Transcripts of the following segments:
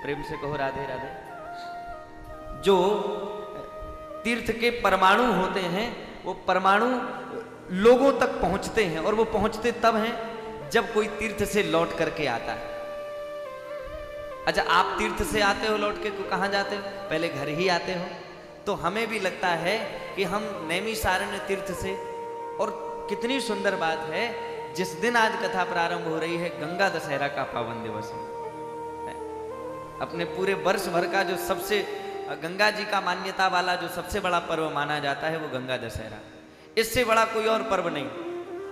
प्रेम से कहो राधे राधे। जो तीर्थ के परमाणु होते हैं वो परमाणु लोगों तक पहुंचते हैं, और वो पहुंचते तब हैं जब कोई तीर्थ से लौट करके आता है। अच्छा, आप तीर्थ से आते हो लौट के कहां जाते हो? पहले घर ही आते हो। तो हमें भी लगता है कि हम नैमिषारण्य तीर्थ से, और कितनी सुंदर बात है, जिस दिन आज कथा प्रारंभ हो रही है गंगा दशहरा का पावन दिवस है। अपने पूरे वर्ष भर का जो सबसे गंगा जी का मान्यता वाला जो सबसे बड़ा पर्व माना जाता है वो गंगा दशहरा, इससे बड़ा कोई और पर्व नहीं।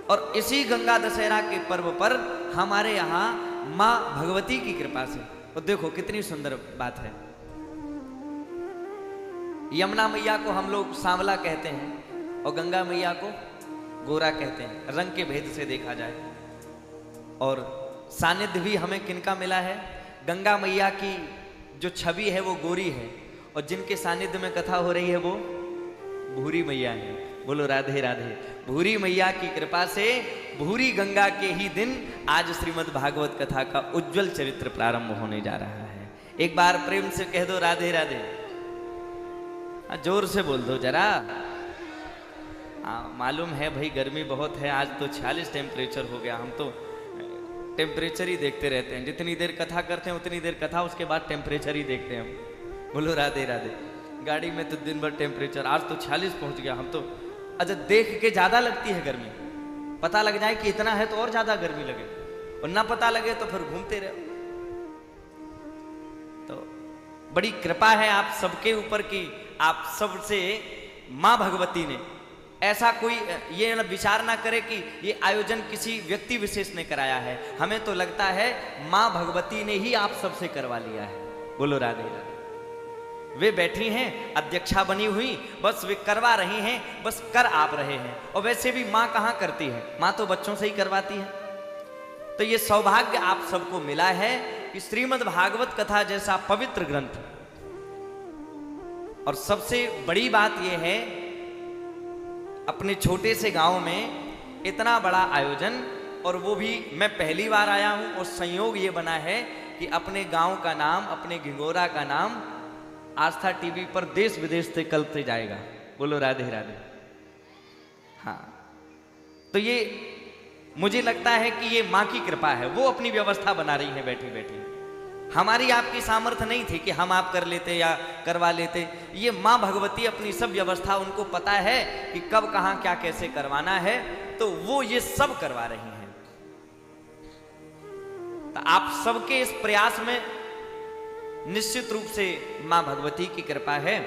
और इसी गंगा दशहरा के पर्व पर हमारे यहाँ माँ भगवती की कृपा से, और देखो कितनी सुंदर बात है, यमुना मैया को हम लोग सांवला कहते हैं और गंगा मैया को गोरा कहते हैं, रंग के भेद से देखा जाए। और सानिध्य भी हमें किनका मिला है? गंगा मैया की जो छवि है वो गोरी है, और जिनके सानिध्य में कथा हो रही है वो भूरी मैया है। बोलो राधे राधे। भूरी मैया की कृपा से भूरी गंगा के ही दिन आज श्रीमद् भागवत कथा का उज्जवल चरित्र प्रारंभ होने जा रहा है। एक बार प्रेम से कह दो राधे राधे। जोर से बोल दो जरा। मालूम है भाई गर्मी बहुत है, आज तो 46 टेम्परेचर हो गया। हम तो टेम्परेचर ही देखते रहते हैं, जितनी देर कथा करते हैं उतनी देर कथा, उसके बाद टेम्परेचर ही देखते हैं हम। बोलो राधे राधे। गाड़ी में तो दिन भर टेम्परेचर, आज तो 46 पहुंच गया। हम तो अच्छा देख के ज्यादा लगती है गर्मी, पता लग जाए कि इतना है तो और ज्यादा गर्मी लगे, और ना पता लगे तो फिर घूमते रहो। तो बड़ी कृपा है आप सबके ऊपर की, आप सबसे माँ भगवती ने ऐसा कोई ये विचार ना करे कि ये आयोजन किसी व्यक्ति विशेष ने कराया है। हमें तो लगता है माँ भगवती ने ही आप सबसे करवा लिया है। बोलो राधे राधे। वे बैठी हैं अध्यक्षा बनी हुई, बस वे करवा रही हैं, बस कर आप रहे हैं। और वैसे भी माँ कहाँ करती है, माँ तो बच्चों से ही करवाती है। तो ये सौभाग्य आप सबको मिला है कि श्रीमद् भागवत कथा जैसा पवित्र ग्रंथ, और सबसे बड़ी बात यह है अपने छोटे से गांव में इतना बड़ा आयोजन, और वो भी मैं पहली बार आया हूं। और संयोग ये बना है कि अपने गांव का नाम, अपने घिंगोरा का नाम आस्था टीवी पर देश विदेश से कल से जाएगा। बोलो राधे राधे। हाँ, तो ये मुझे लगता है कि ये माँ की कृपा है, वो अपनी व्यवस्था बना रही है बैठी बैठी। हमारी आपकी सामर्थ्य नहीं थी कि हम आप कर लेते या करवा लेते। ये माँ भगवती अपनी सब व्यवस्था, उनको पता है कि कब कहाँ क्या कैसे करवाना है, तो वो ये सब करवा रही हैं। तो आप सबके इस प्रयास में निश्चित रूप से माँ भगवती की कृपा है।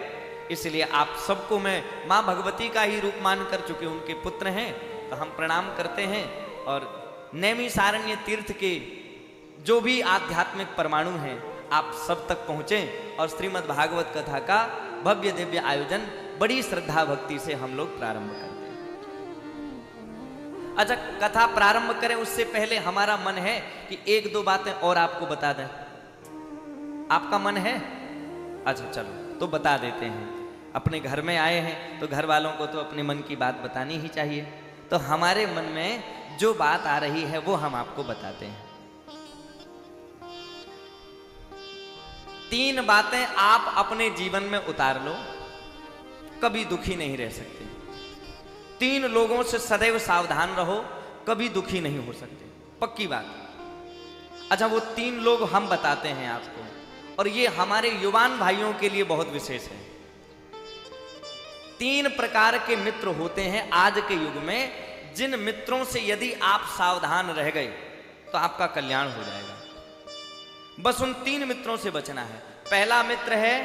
इसलिए आप सबको मैं माँ भगवती का ही रूप मानकर, चूंकि उनके पुत्र हैं, तो हम प्रणाम करते हैं। और नैमिषारण्य तीर्थ के जो भी आध्यात्मिक परमाणु हैं आप सब तक पहुंचे, और श्रीमद् भागवत कथा का भव्य दिव्य आयोजन बड़ी श्रद्धा भक्ति से हम लोग प्रारंभ करते हैं। अच्छा, कथा प्रारंभ करें उससे पहले हमारा मन है कि एक दो बातें और आपको बता दें। आपका मन है? अच्छा चलो तो बता देते हैं। अपने घर में आए हैं तो घर वालों को तो अपने मन की बात बतानी ही चाहिए। तो हमारे मन में जो बात आ रही है वो हम आपको बताते हैं। 3 बातें आप अपने जीवन में उतार लो, कभी दुखी नहीं रह सकते। 3 लोगों से सदैव सावधान रहो, कभी दुखी नहीं हो सकते, पक्की बात। अच्छा, वो 3 लोग हम बताते हैं आपको, और ये हमारे युवान भाइयों के लिए बहुत विशेष है। 3 प्रकार के मित्र होते हैं आज के युग में, जिन मित्रों से यदि आप सावधान रह गए तो आपका कल्याण हो जाएगा। बस उन 3 मित्रों से बचना है। पहला मित्र है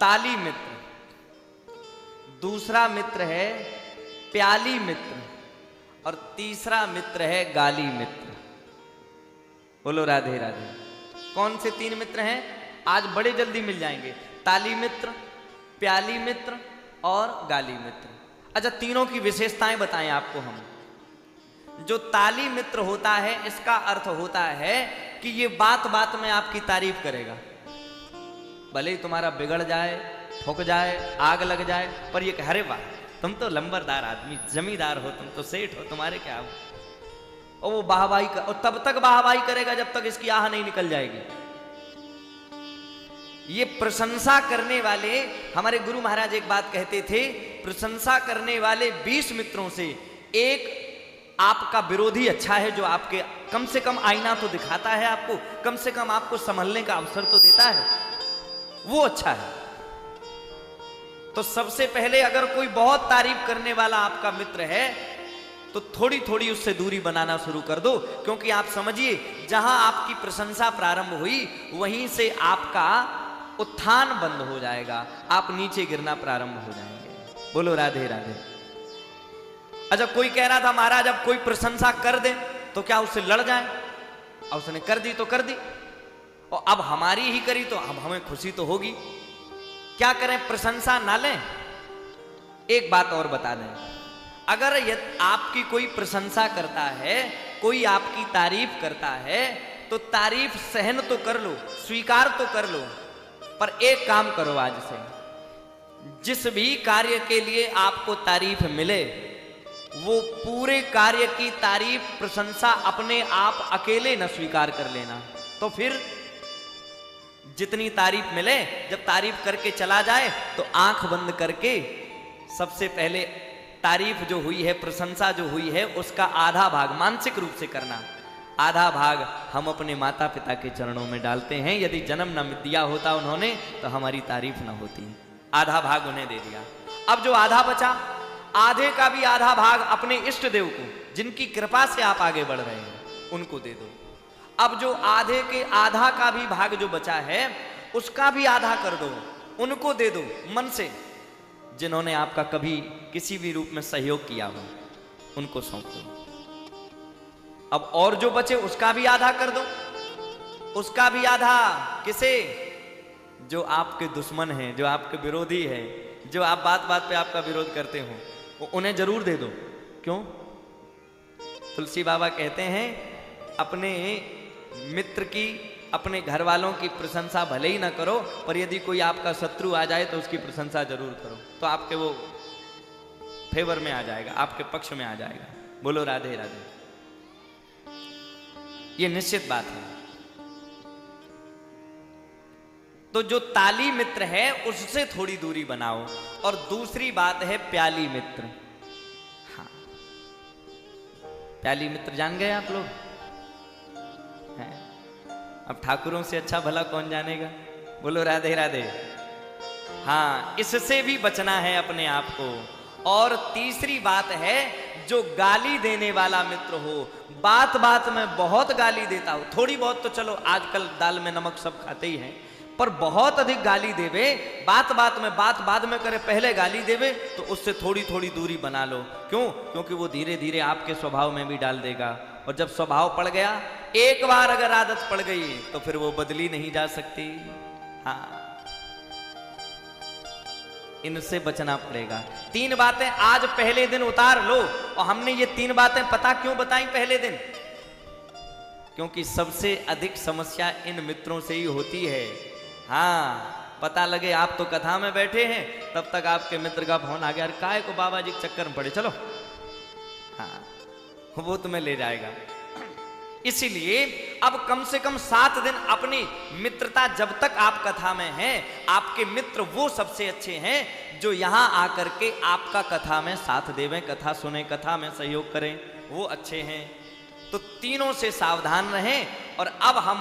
ताली मित्र, दूसरा मित्र है प्याली मित्र, और तीसरा मित्र है गाली मित्र। बोलो राधे राधे। कौन से 3 मित्र हैं? आज बड़े जल्दी मिल जाएंगे। ताली मित्र, प्याली मित्र और गाली मित्र। अच्छा, तीनों की विशेषताएं बताएं आपको हम। जो ताली मित्र होता है, इसका अर्थ होता है कि ये बात बात में आपकी तारीफ करेगा। भले ही तुम्हारा बिगड़ जाए, ठुक जाए, आग लग जाए, पर ये कह, अरे वाह तुम तो लंबरदार आदमी, जमींदार हो, तुम तो सेठ हो, तुम्हारे क्या हो। और वो वाहवाही और तब तक वाहवाही करेगा जब तक इसकी आह नहीं निकल जाएगी। ये प्रशंसा करने वाले, हमारे गुरु महाराज एक बात कहते थे, प्रशंसा करने वाले 20 मित्रों से एक आपका विरोधी अच्छा है, जो आपके कम से कम आईना तो दिखाता है आपको, कम से कम आपको संभलने का अवसर तो देता है, वो अच्छा है। तो सबसे पहले अगर कोई बहुत तारीफ करने वाला आपका मित्र है तो थोड़ी थोड़ी उससे दूरी बनाना शुरू कर दो, क्योंकि आप समझिए जहां आपकी प्रशंसा प्रारंभ हुई वहीं से आपका उत्थान बंद हो जाएगा, आप नीचे गिरना प्रारंभ हो जाएंगे। बोलो राधे राधे। अच्छा, कोई कह रहा था महाराज अब कोई प्रशंसा कर दे तो क्या उससे लड़ जाए, और उसने कर दी तो कर दी, और अब हमारी ही करी तो अब हमें खुशी तो होगी, क्या करें, प्रशंसा ना लें। एक बात और बता दें, अगर आपकी कोई प्रशंसा करता है, कोई आपकी तारीफ करता है, तो तारीफ सहन तो कर लो, स्वीकार तो कर लो, पर एक काम करो आज से, जिस भी कार्य के लिए आपको तारीफ मिले वो पूरे कार्य की तारीफ प्रशंसा अपने आप अकेले न स्वीकार कर लेना। तो फिर जितनी तारीफ मिले, जब तारीफ करके चला जाए तो आंख बंद करके सबसे पहले तारीफ जो हुई है, प्रशंसा जो हुई है, उसका आधा भाग मानसिक रूप से करना, आधा भाग हम अपने माता पिता के चरणों में डालते हैं। यदि जन्म न दिया होता उन्होंने तो हमारी तारीफ न होती, आधा भाग उन्हें दे दिया। अब जो आधा बचा, आधे का भी आधा भाग अपने इष्ट देव को, जिनकी कृपा से आप आगे बढ़ रहे हैं, उनको दे दो। अब जो आधे के आधा का भी भाग जो बचा है उसका भी आधा कर दो, उनको दे दो मन से, जिन्होंने आपका कभी किसी भी रूप में सहयोग किया हो, उनको सौंप दो। अब और जो बचे उसका भी आधा कर दो, उसका भी आधा किसे, जो आपके दुश्मन हैं, जो आपके विरोधी हैं, जो आप बात बात पे आपका विरोध करते हो, वो उन्हें जरूर दे दो। क्यों? तुलसी बाबा कहते हैं अपने मित्र की, अपने घर वालों की प्रशंसा भले ही ना करो, पर यदि कोई आपका शत्रु आ जाए तो उसकी प्रशंसा जरूर करो, तो आपके वो फेवर में आ जाएगा, आपके पक्ष में आ जाएगा। बोलो राधे राधे। ये निश्चित बात है। तो जो ताली मित्र है उससे थोड़ी दूरी बनाओ। और दूसरी बात है प्याली मित्र। हाँ, प्याली मित्र जान गए आप लोग हैं? अब ठाकुरों से अच्छा भला कौन जानेगा। बोलो राधे राधे। हाँ, इससे भी बचना है अपने आप को। और तीसरी बात है, जो गाली देने वाला मित्र हो, बात बात में बहुत गाली देता हो, थोड़ी बहुत तो चलो आजकल दाल में नमक सब खाते ही हैं, पर बहुत अधिक गाली देवे, बात बात में, बात बाद में करे, पहले गाली देवे, तो उससे थोड़ी थोड़ी दूरी बना लो। क्यों? क्योंकि वो धीरे धीरे आपके स्वभाव में भी डाल देगा, और जब स्वभाव पड़ गया, एक बार अगर आदत पड़ गई तो फिर वो बदली नहीं जा सकती। हाँ, इनसे बचना पड़ेगा। 3 बातें आज पहले दिन उतार लो। और हमने ये 3 बातें पता क्यों बताई पहले दिन? क्योंकि सबसे अधिक समस्या इन मित्रों से ही होती है। हाँ, पता लगे आप तो कथा में बैठे हैं, तब तक आपके मित्र का फोन आ गया, अरे काय को बाबा जी के चक्कर में पड़े, चलो। हाँ, वो तुम्हें ले जाएगा। इसीलिए अब कम से कम 7 दिन अपनी मित्रता, जब तक आप कथा में हैं, आपके मित्र वो सबसे अच्छे हैं जो यहां आकर के आपका कथा में साथ देवें, कथा सुने, कथा में सहयोग करें, वो अच्छे हैं। तो तीनों से सावधान रहें। और अब हम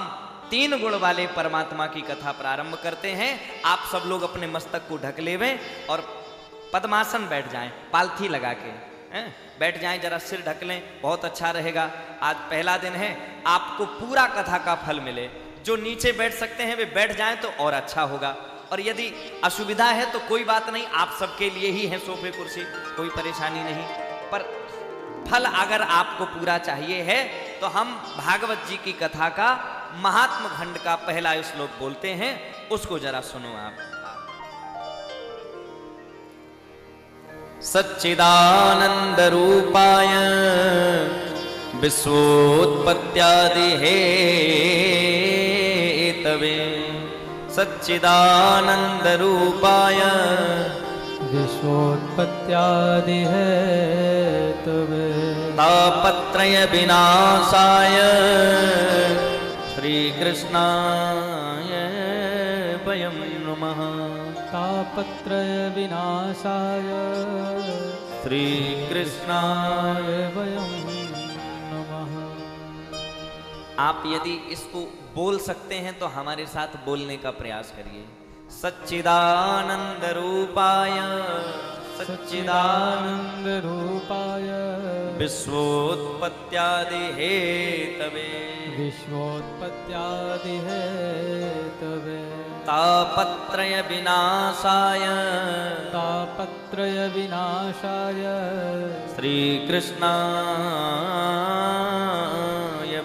3 गुण वाले परमात्मा की कथा प्रारंभ करते हैं। आप सब लोग अपने मस्तक को ढक लेवें और पद्मासन बैठ जाएं, पालथी लगा के बैठ जाएं, जरा सिर ढक लें, बहुत अच्छा रहेगा। आज पहला दिन है, आपको पूरा कथा का फल मिले। जो नीचे बैठ सकते हैं वे बैठ जाएं तो और अच्छा होगा, और यदि असुविधा है तो कोई बात नहीं, आप सबके लिए ही है सोफे कुर्सी, कोई परेशानी नहीं। पर फल अगर आपको पूरा चाहिए है तो हम भागवत जी की कथा का महात्म खंड का पहला श्लोक बोलते हैं, उसको जरा सुनो आप। सच्चिदानंद रूपाय विश्वोत्पत्त्यादि हेतवे, सच्चिदानंद रूपाय विश्वोत्पत्त्यादि हेतवे, तापत्रय विनाशाय श्री कृष्णाय वयम् नमः। तापत्रय विनाशाय श्री कृष्णाय वयं नमः। आप यदि इसको बोल सकते हैं तो हमारे साथ बोलने का प्रयास करिए। सच्चिदानंद रूपाय सच्चिदानंद रूपाय विश्वोत्पत्त्यादि हेतवे विश्वोत्पत्त्यादि हेतवे तापत्रय विनाशाय तापत्रय विनाशाय श्री कृष्णाय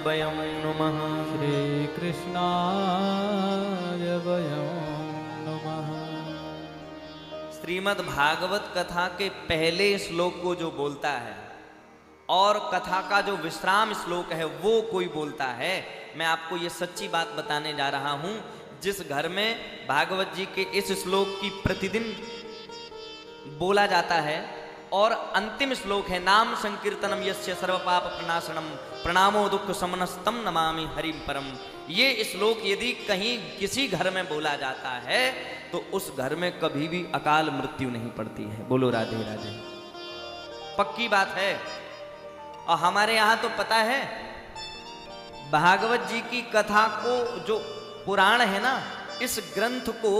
वयं नमः। श्री कृष्णाय वयं नमः। श्रीमद् भागवत कथा के पहले श्लोक को जो बोलता है और कथा का जो विश्राम श्लोक है वो कोई बोलता है, मैं आपको ये सच्ची बात बताने जा रहा हूं। जिस घर में भागवत जी के इस श्लोक की प्रतिदिन बोला जाता है और अंतिम श्लोक है नाम संकीर्तनम यस्य सर्व पाप प्रणाशनम प्रणामो दुख समनस्तम नमामि हरिम परम। ये श्लोक यदि कहीं किसी घर में बोला जाता है तो उस घर में कभी भी अकाल मृत्यु नहीं पड़ती है। बोलो राधे राधे, पक्की बात है। और हमारे यहाँ तो पता है भागवत जी की कथा को, जो पुराण है ना, इस ग्रंथ को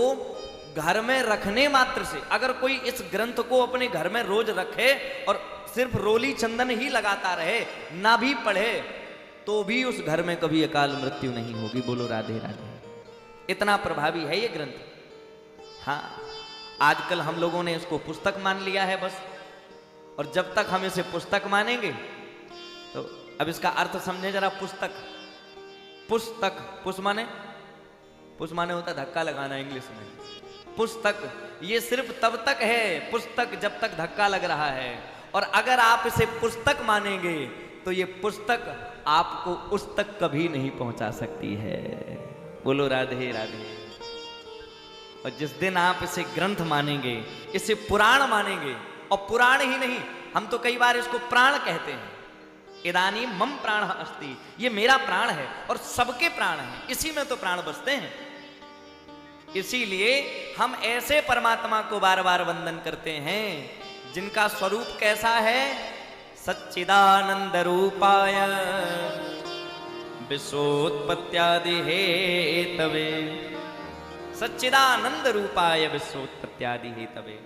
घर में रखने मात्र से, अगर कोई इस ग्रंथ को अपने घर में रोज रखे और सिर्फ रोली चंदन ही लगाता रहे, ना भी पढ़े, तो भी उस घर में कभी अकाल मृत्यु नहीं होगी। बोलो राधे राधे, इतना प्रभावी है ये ग्रंथ। हाँ, आजकल हम लोगों ने इसको पुस्तक मान लिया है बस, और जब तक हम इसे पुस्तक मानेंगे तो अब इसका अर्थ समझे जरा। पुस्तक, पुस्तक, पुष माने होता धक्का लगाना इंग्लिश में। पुस्तक ये सिर्फ तब तक है पुस्तक जब तक धक्का लग रहा है, और अगर आप इसे पुस्तक मानेंगे तो ये पुस्तक आपको उस तक कभी नहीं पहुंचा सकती है। बोलो राधे राधे। और जिस दिन आप इसे ग्रंथ मानेंगे, इसे पुराण मानेंगे, और पुराण ही नहीं, हम तो कई बार इसको प्राण कहते हैं। इदानीं मम प्राण अस्ति, ये मेरा प्राण है और सबके प्राण है, इसी में तो प्राण बसते हैं। इसीलिए हम ऐसे परमात्मा को बार बार वंदन करते हैं जिनका स्वरूप कैसा है, सच्चिदानंद रूपाय विश्वोत्पत्त्यादि हेतवे, सच्चिदानंद रूपाय विश्वोत्पत्त्यादि हेतवे।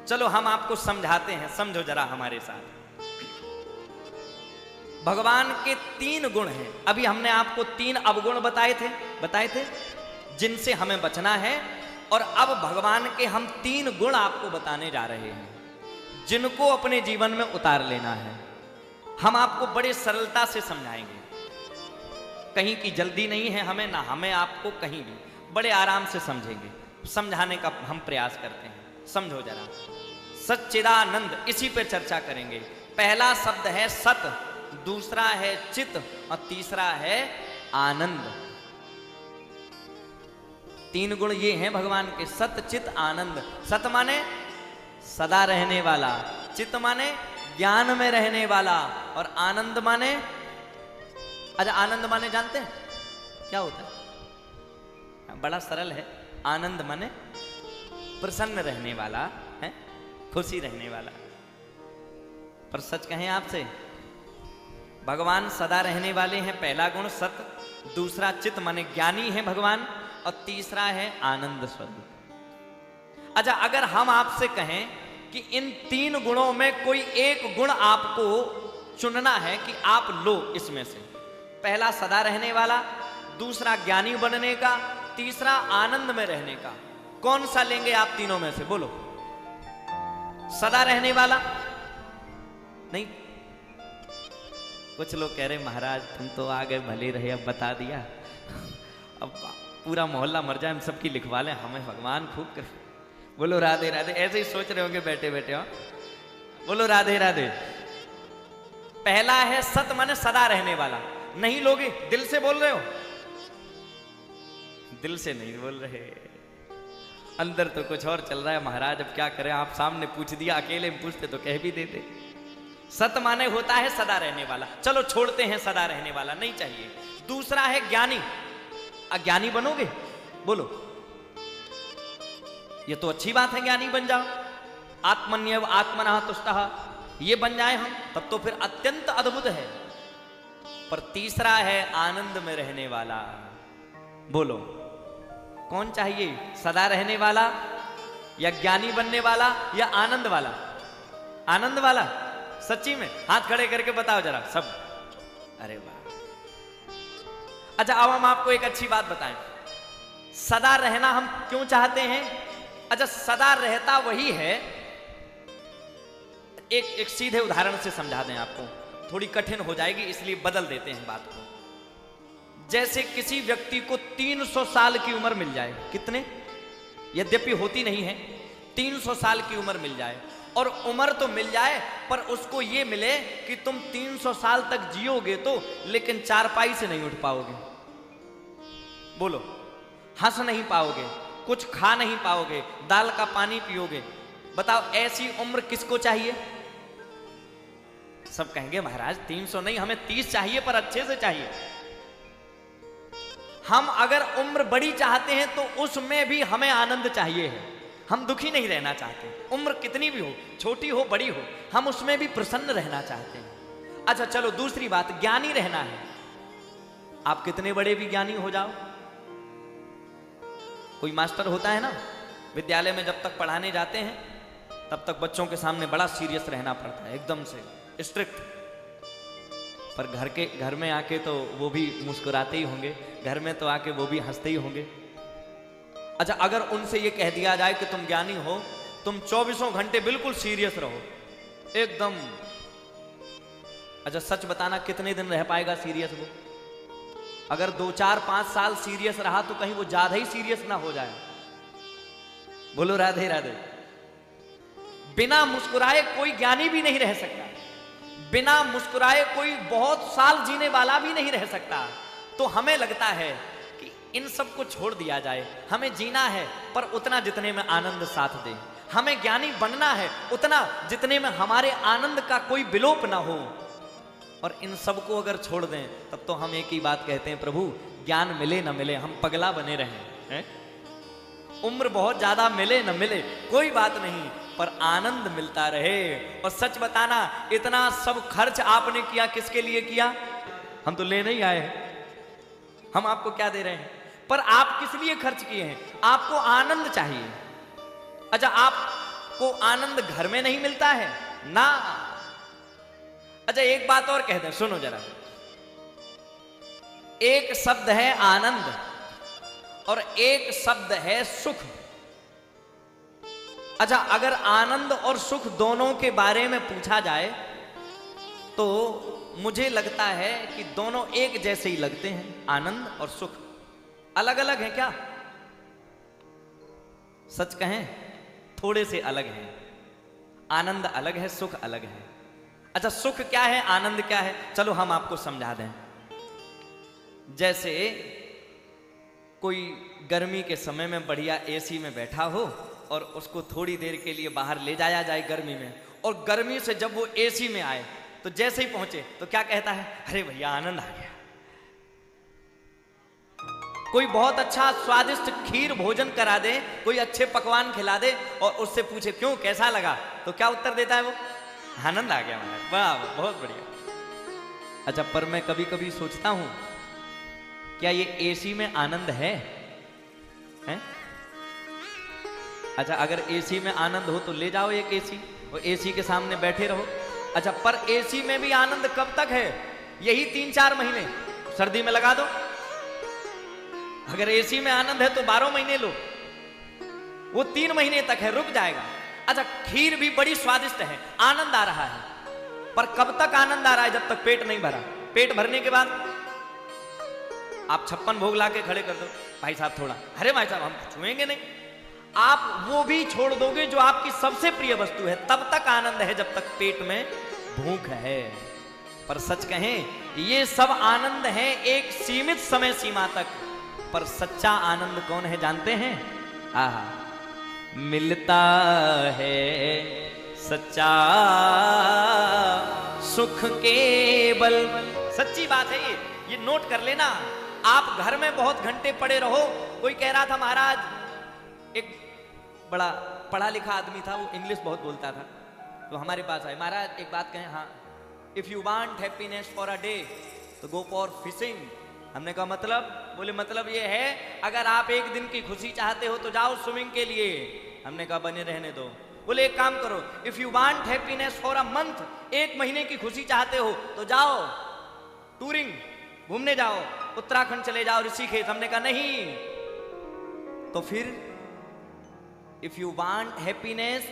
चलो हम आपको समझाते हैं, समझो जरा हमारे साथ। भगवान के 3 गुण हैं। अभी हमने आपको 3 अवगुण बताए थे जिनसे हमें बचना है, और अब भगवान के हम 3 गुण आपको बताने जा रहे हैं जिनको अपने जीवन में उतार लेना है। हम आपको बड़े सरलता से समझाएंगे, कहीं की जल्दी नहीं है हमें, ना हमें आपको कहीं भी, बड़े आराम से समझेंगे। समझाने का हम प्रयास करते हैं, समझो जरा। सच्चिदानंद, इसी पे चर्चा करेंगे। पहला शब्द है सत, दूसरा है चित, और तीसरा है आनंद। 3 गुण ये हैं भगवान के, सत चित आनंद। सत माने सदा रहने वाला, चित माने ज्ञान में रहने वाला, और आनंद माने, अच्छा आनंद माने जानते हैं क्या होता है? बड़ा सरल है। आनंद माने प्रसन्न रहने वाला है, खुशी रहने वाला। पर सच कहें आपसे, भगवान सदा रहने वाले हैं, पहला गुण सत, दूसरा चित माने ज्ञानी है भगवान, और तीसरा है आनंद स्वरूप। अच्छा, अगर हम आपसे कहें कि इन 3 गुणों में कोई एक गुण आपको चुनना है कि आप लो इसमें से, पहला सदा रहने वाला, दूसरा ज्ञानी बनने का, तीसरा आनंद में रहने का, कौन सा लेंगे आप तीनों में से? बोलो। सदा रहने वाला नहीं? कुछ लोग कह रहे महाराज तुम तो आ गए, भले रहे, अब बता दिया, अब पूरा मोहल्ला मर जाए, हम सबकी लिखवा लें, हमें भगवान खूब कर। बोलो राधे राधे, ऐसे ही सोच रहे होंगे बैठे बैठे हो। बोलो राधे राधे। पहला है सत माने सदा रहने वाला, नहीं लोगे? दिल से बोल रहे हो? दिल से नहीं बोल रहे, अंदर तो कुछ और चल रहा है। महाराज अब क्या करें, आप सामने पूछ दिया, अकेले में पूछते तो कह भी देते। सत माने होता है सदा रहने वाला, चलो छोड़ते हैं सदा रहने वाला, नहीं चाहिए। दूसरा है ज्ञानी, अज्ञानी बनोगे? बोलो। ये तो अच्छी बात है, ज्ञानी बन जाओ, आत्मन्यव आत्मनः तुष्टः, ये बन जाए हम, तब तो फिर अत्यंत अद्भुत है। पर तीसरा है आनंद में रहने वाला। बोलो कौन चाहिए, सदा रहने वाला या ज्ञानी बनने वाला या आनंद वाला? आनंद वाला, सच्ची में हाथ खड़े करके बताओ जरा सब। अरे वाह। अच्छा अब हम आपको एक अच्छी बात बताएं, सदा रहना हम क्यों चाहते हैं? अच्छा सदा रहता वही है, एक सीधे उदाहरण से समझा दें आपको, थोड़ी कठिन हो जाएगी इसलिए बदल देते हैं बात को। जैसे किसी व्यक्ति को 300 साल की उम्र मिल जाए, कितने, यद्यपि होती नहीं है, 300 साल की उम्र मिल जाए, और उम्र तो मिल जाए पर उसको ये मिले कि तुम 300 साल तक जियोगे तो, लेकिन चारपाई से नहीं उठ पाओगे। बोलो, हंस नहीं पाओगे, कुछ खा नहीं पाओगे, दाल का पानी पियोगे। बताओ ऐसी उम्र किसको चाहिए? सब कहेंगे महाराज 300 नहीं, हमें 30 चाहिए, पर अच्छे से चाहिए। हम अगर उम्र बड़ी चाहते हैं तो उसमें भी हमें आनंद चाहिए है, हम दुखी नहीं रहना चाहते। उम्र कितनी भी हो, छोटी हो बड़ी हो, हम उसमें भी प्रसन्न रहना चाहते हैं। अच्छा चलो दूसरी बात, ज्ञानी रहना है। आप कितने बड़े भी ज्ञानी हो जाओ, कोई मास्टर होता है ना, विद्यालय में जब तक पढ़ाने जाते हैं तब तक बच्चों के सामने बड़ा सीरियस रहना पड़ता है, एकदम से स्ट्रिक्ट। पर घर में आके तो वो भी मुस्कुराते ही होंगे, घर में तो आके वो भी हंसते ही होंगे। अच्छा अगर उनसे ये कह दिया जाए कि तुम ज्ञानी हो, तुम 24 घंटे बिल्कुल सीरियस रहो एकदम, अच्छा सच बताना कितने दिन रह पाएगा सीरियस वो? अगर 2, 4, 5 साल सीरियस रहा तो कहीं वो ज्यादा ही सीरियस ना हो जाए। बोलो राधे राधे। बिना मुस्कुराए कोई ज्ञानी भी नहीं रह सकता, बिना मुस्कुराए कोई बहुत साल जीने वाला भी नहीं रह सकता। तो हमें लगता है कि इन सब को छोड़ दिया जाए, हमें जीना है पर उतना जितने में आनंद साथ दे, हमें ज्ञानी बनना है उतना जितने में हमारे आनंद का कोई विलोप ना हो। और इन सब को अगर छोड़ दें तब तो हम एक ही बात कहते हैं, प्रभु ज्ञान मिले न मिले हम पगला बने रहें, हैं? उम्र बहुत ज्यादा मिले न मिले कोई बात नहीं, पर आनंद मिलता रहे। और सच बताना, इतना सब खर्च आपने किया किसके लिए किया? हम तो लेने ही आए हैं, हम आपको क्या दे रहे हैं? पर आप किस लिए खर्च किए हैं? आपको आनंद चाहिए। अच्छा आपको आनंद घर में नहीं मिलता है ना? अच्छा एक बात और कह दें, सुनो जरा। एक शब्द है आनंद और एक शब्द है सुख। अच्छा अगर आनंद और सुख दोनों के बारे में पूछा जाए तो मुझे लगता है कि दोनों एक जैसे ही लगते हैं। आनंद और सुख अलग अलग हैं क्या? सच कहें थोड़े से अलग हैं। आनंद अलग है, सुख अलग है। अच्छा सुख क्या है, आनंद क्या है? चलो हम आपको समझा दें। जैसे कोई गर्मी के समय में बढ़िया एसी में बैठा हो और उसको थोड़ी देर के लिए बाहर ले जाया जाए गर्मी में, और गर्मी से जब वो एसी में आए तो जैसे ही पहुंचे तो क्या कहता है? अरे भैया आनंद आ गया। कोई बहुत अच्छा स्वादिष्ट खीर भोजन करा दे, कोई अच्छे पकवान खिला दे और उससे पूछे क्यों कैसा लगा, तो क्या उत्तर देता है वो? आनंद आ गया महाराज, वाह बहुत बढ़िया। अच्छा पर मैं कभी कभी सोचता हूं, क्या ये एसी में आनंद है? अच्छा अगर एसी में आनंद हो तो ले जाओ एक एसी, वो एसी के सामने बैठे रहो। अच्छा पर एसी में भी आनंद कब तक है? यही 3-4 महीने, सर्दी में लगा दो। अगर एसी में आनंद है तो 12 महीने लो, वो 3 महीने तक है, रुक जाएगा। अच्छा खीर भी बड़ी स्वादिष्ट है, आनंद आ रहा है, पर कब तक आनंद आ रहा है? जब तक पेट नहीं भरा। पेट भरने के बाद आप 56 भोग ला के खड़े कर दो, भाई साहब थोड़ा, अरे भाई साहब हम छुएंगे नहीं। आप वो भी छोड़ दोगे जो आपकी सबसे प्रिय वस्तु है, तब तक आनंद है जब तक पेट में भूख है। पर सच कहें ये सब आनंद है एक सीमित समय सीमा तक, पर सच्चा आनंद कौन है जानते हैं? आहा, मिलता है सच्चा सुख केवल। सच्ची बात है ये नोट कर लेना। आप घर में बहुत घंटे पड़े रहो, कोई कह रहा था महाराज एक बड़ा पढ़ा लिखा आदमी था, वो इंग्लिश बहुत बोलता था, तो हमारे पास आए, महाराज एक बात कहें, हाँ, if you want happiness for a day तो गो फॉर फिशिंग। हमने कहा मतलब? बोले मतलब ये है, अगर आप एक दिन की खुशी चाहते हो तो जाओ स्विमिंग के लिए। हमने कहा बने रहने दो। बोले एक काम करो, if you want happiness for a month, एक महीने की खुशी चाहते हो तो जाओ टूरिंग, घूमने जाओ, उत्तराखंड चले जाओ, ऋषिकेश। हमने कहा नहीं। तो फिर if you want happiness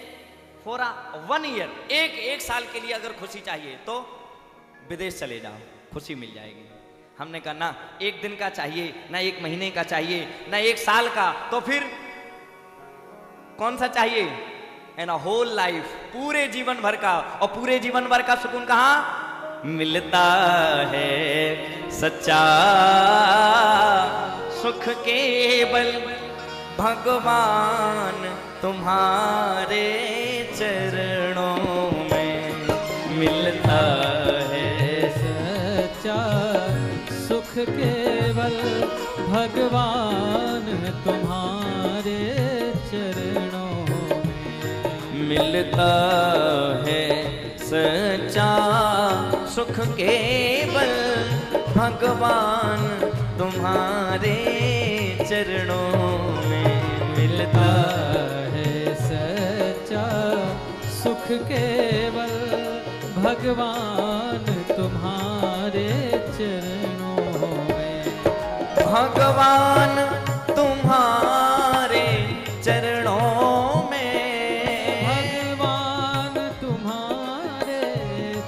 for a 1 year, एक साल के लिए अगर खुशी चाहिए तो विदेश चले जाओ, खुशी मिल जाएगी। हमने कहा ना, एक दिन का चाहिए, ना एक महीने का चाहिए, ना एक साल का, तो फिर कौन सा चाहिए? एंड अ होल लाइफ, पूरे जीवन भर का। और पूरे जीवन भर का सुकून कहाँ मिलता है? सच्चा सुख केवल भगवान तुम्हारे चरणों में मिलता है। सच्चा सुख केवल भगवान तुम्हारे चरणों में मिलता है। सच्चा सुख केवल भगवान तुम्हारे चरणों में मिलता है। सच्चा सुख केवल भगवान तुम्हारे चरणों में। भगवान तुम्हारे चरणों में, भगवान तुम्हारे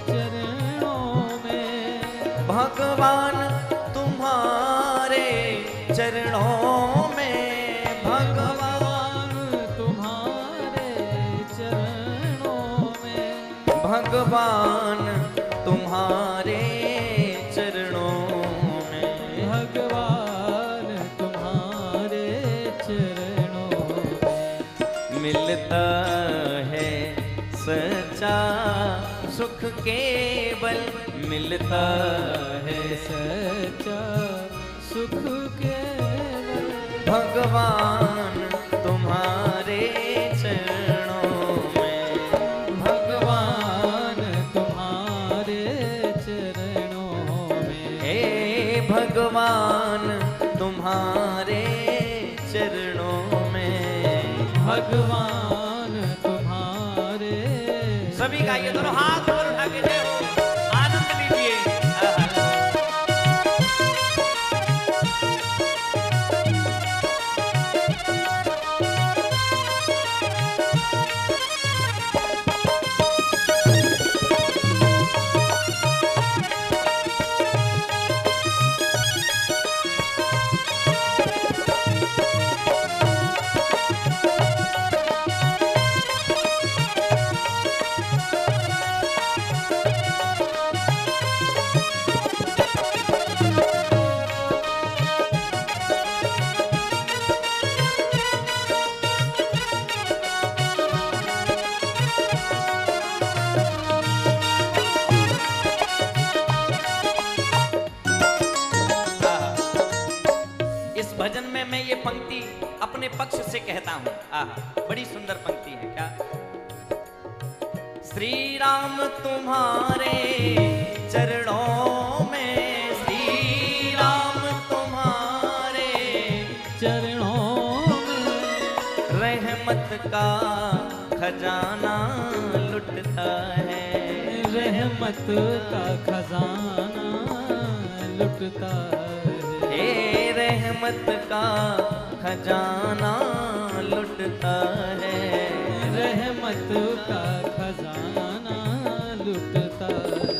चरणों में, भगवान तुम्हारे चरणों में, भगवान तुम्हारे चरणों में, भगवान तुम्हारे चरणों में, भगवान तुम्हारे चरणों में मिलता है। सच्चा सुख केवल मिलता है। सच्चा सुख केवल भगवान तुम्हारे चरणों में, भगवान तुम्हारे चरणों में। हे भगवान तुम्हारे चरणों में, भगवान तुम्हारे। सभी गाइए, दोनों हाथ ऊपर उठा के जय हो, आनंद लीजिए। भजन में मैं ये पंक्ति अपने पक्ष से कहता हूं। बड़ी सुंदर पंक्ति है। क्या? श्री राम तुम्हारे चरणों में, श्री राम तुम्हारे चरणों में रहमत का खजाना लुटता है, रहमत का खजाना लुटता है। रहमत का खजाना लुटता है, रहमत का खजाना लुटता है।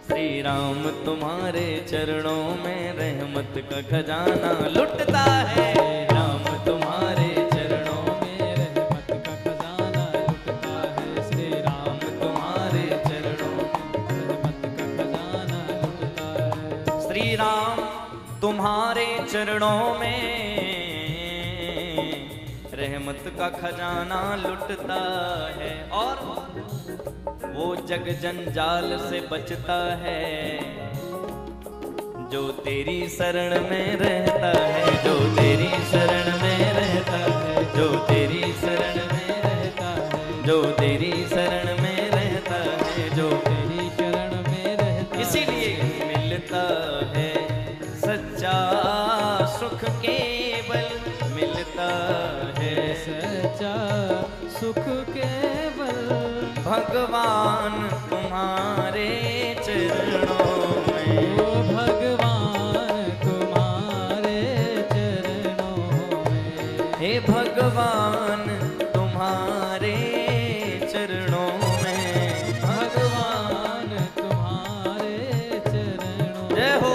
श्री राम तुम्हारे चरणों में रहमत का खजाना लुटता है। राम तुम्हारे चरणों में रहमत का खजाना लुटता है। श्री राम तुम्हारे चरणों रहमत का खजाना लुटता है। श्री राम तुम्हारे चरणों में रहमत का खजाना लुटता है, और वो जग जंजाल से बचता है जो तेरी शरण में रहता है, जो तेरी शरण में रहता है, जो तेरी भगवान तुम्हारे चरणों में, ओ भगवान तुम्हारे चरणों में, हे भगवान तुम्हारे चरणों में, भगवान तुम्हारे चरणों में। जय हो।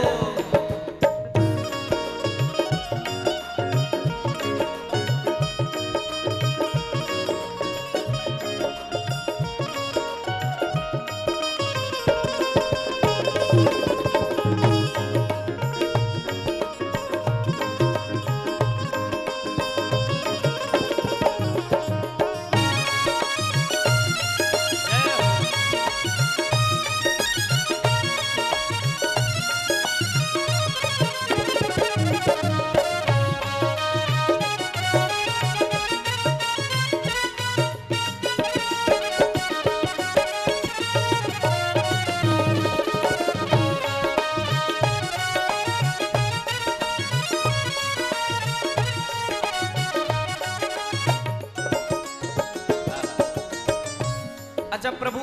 अच्छा प्रभु,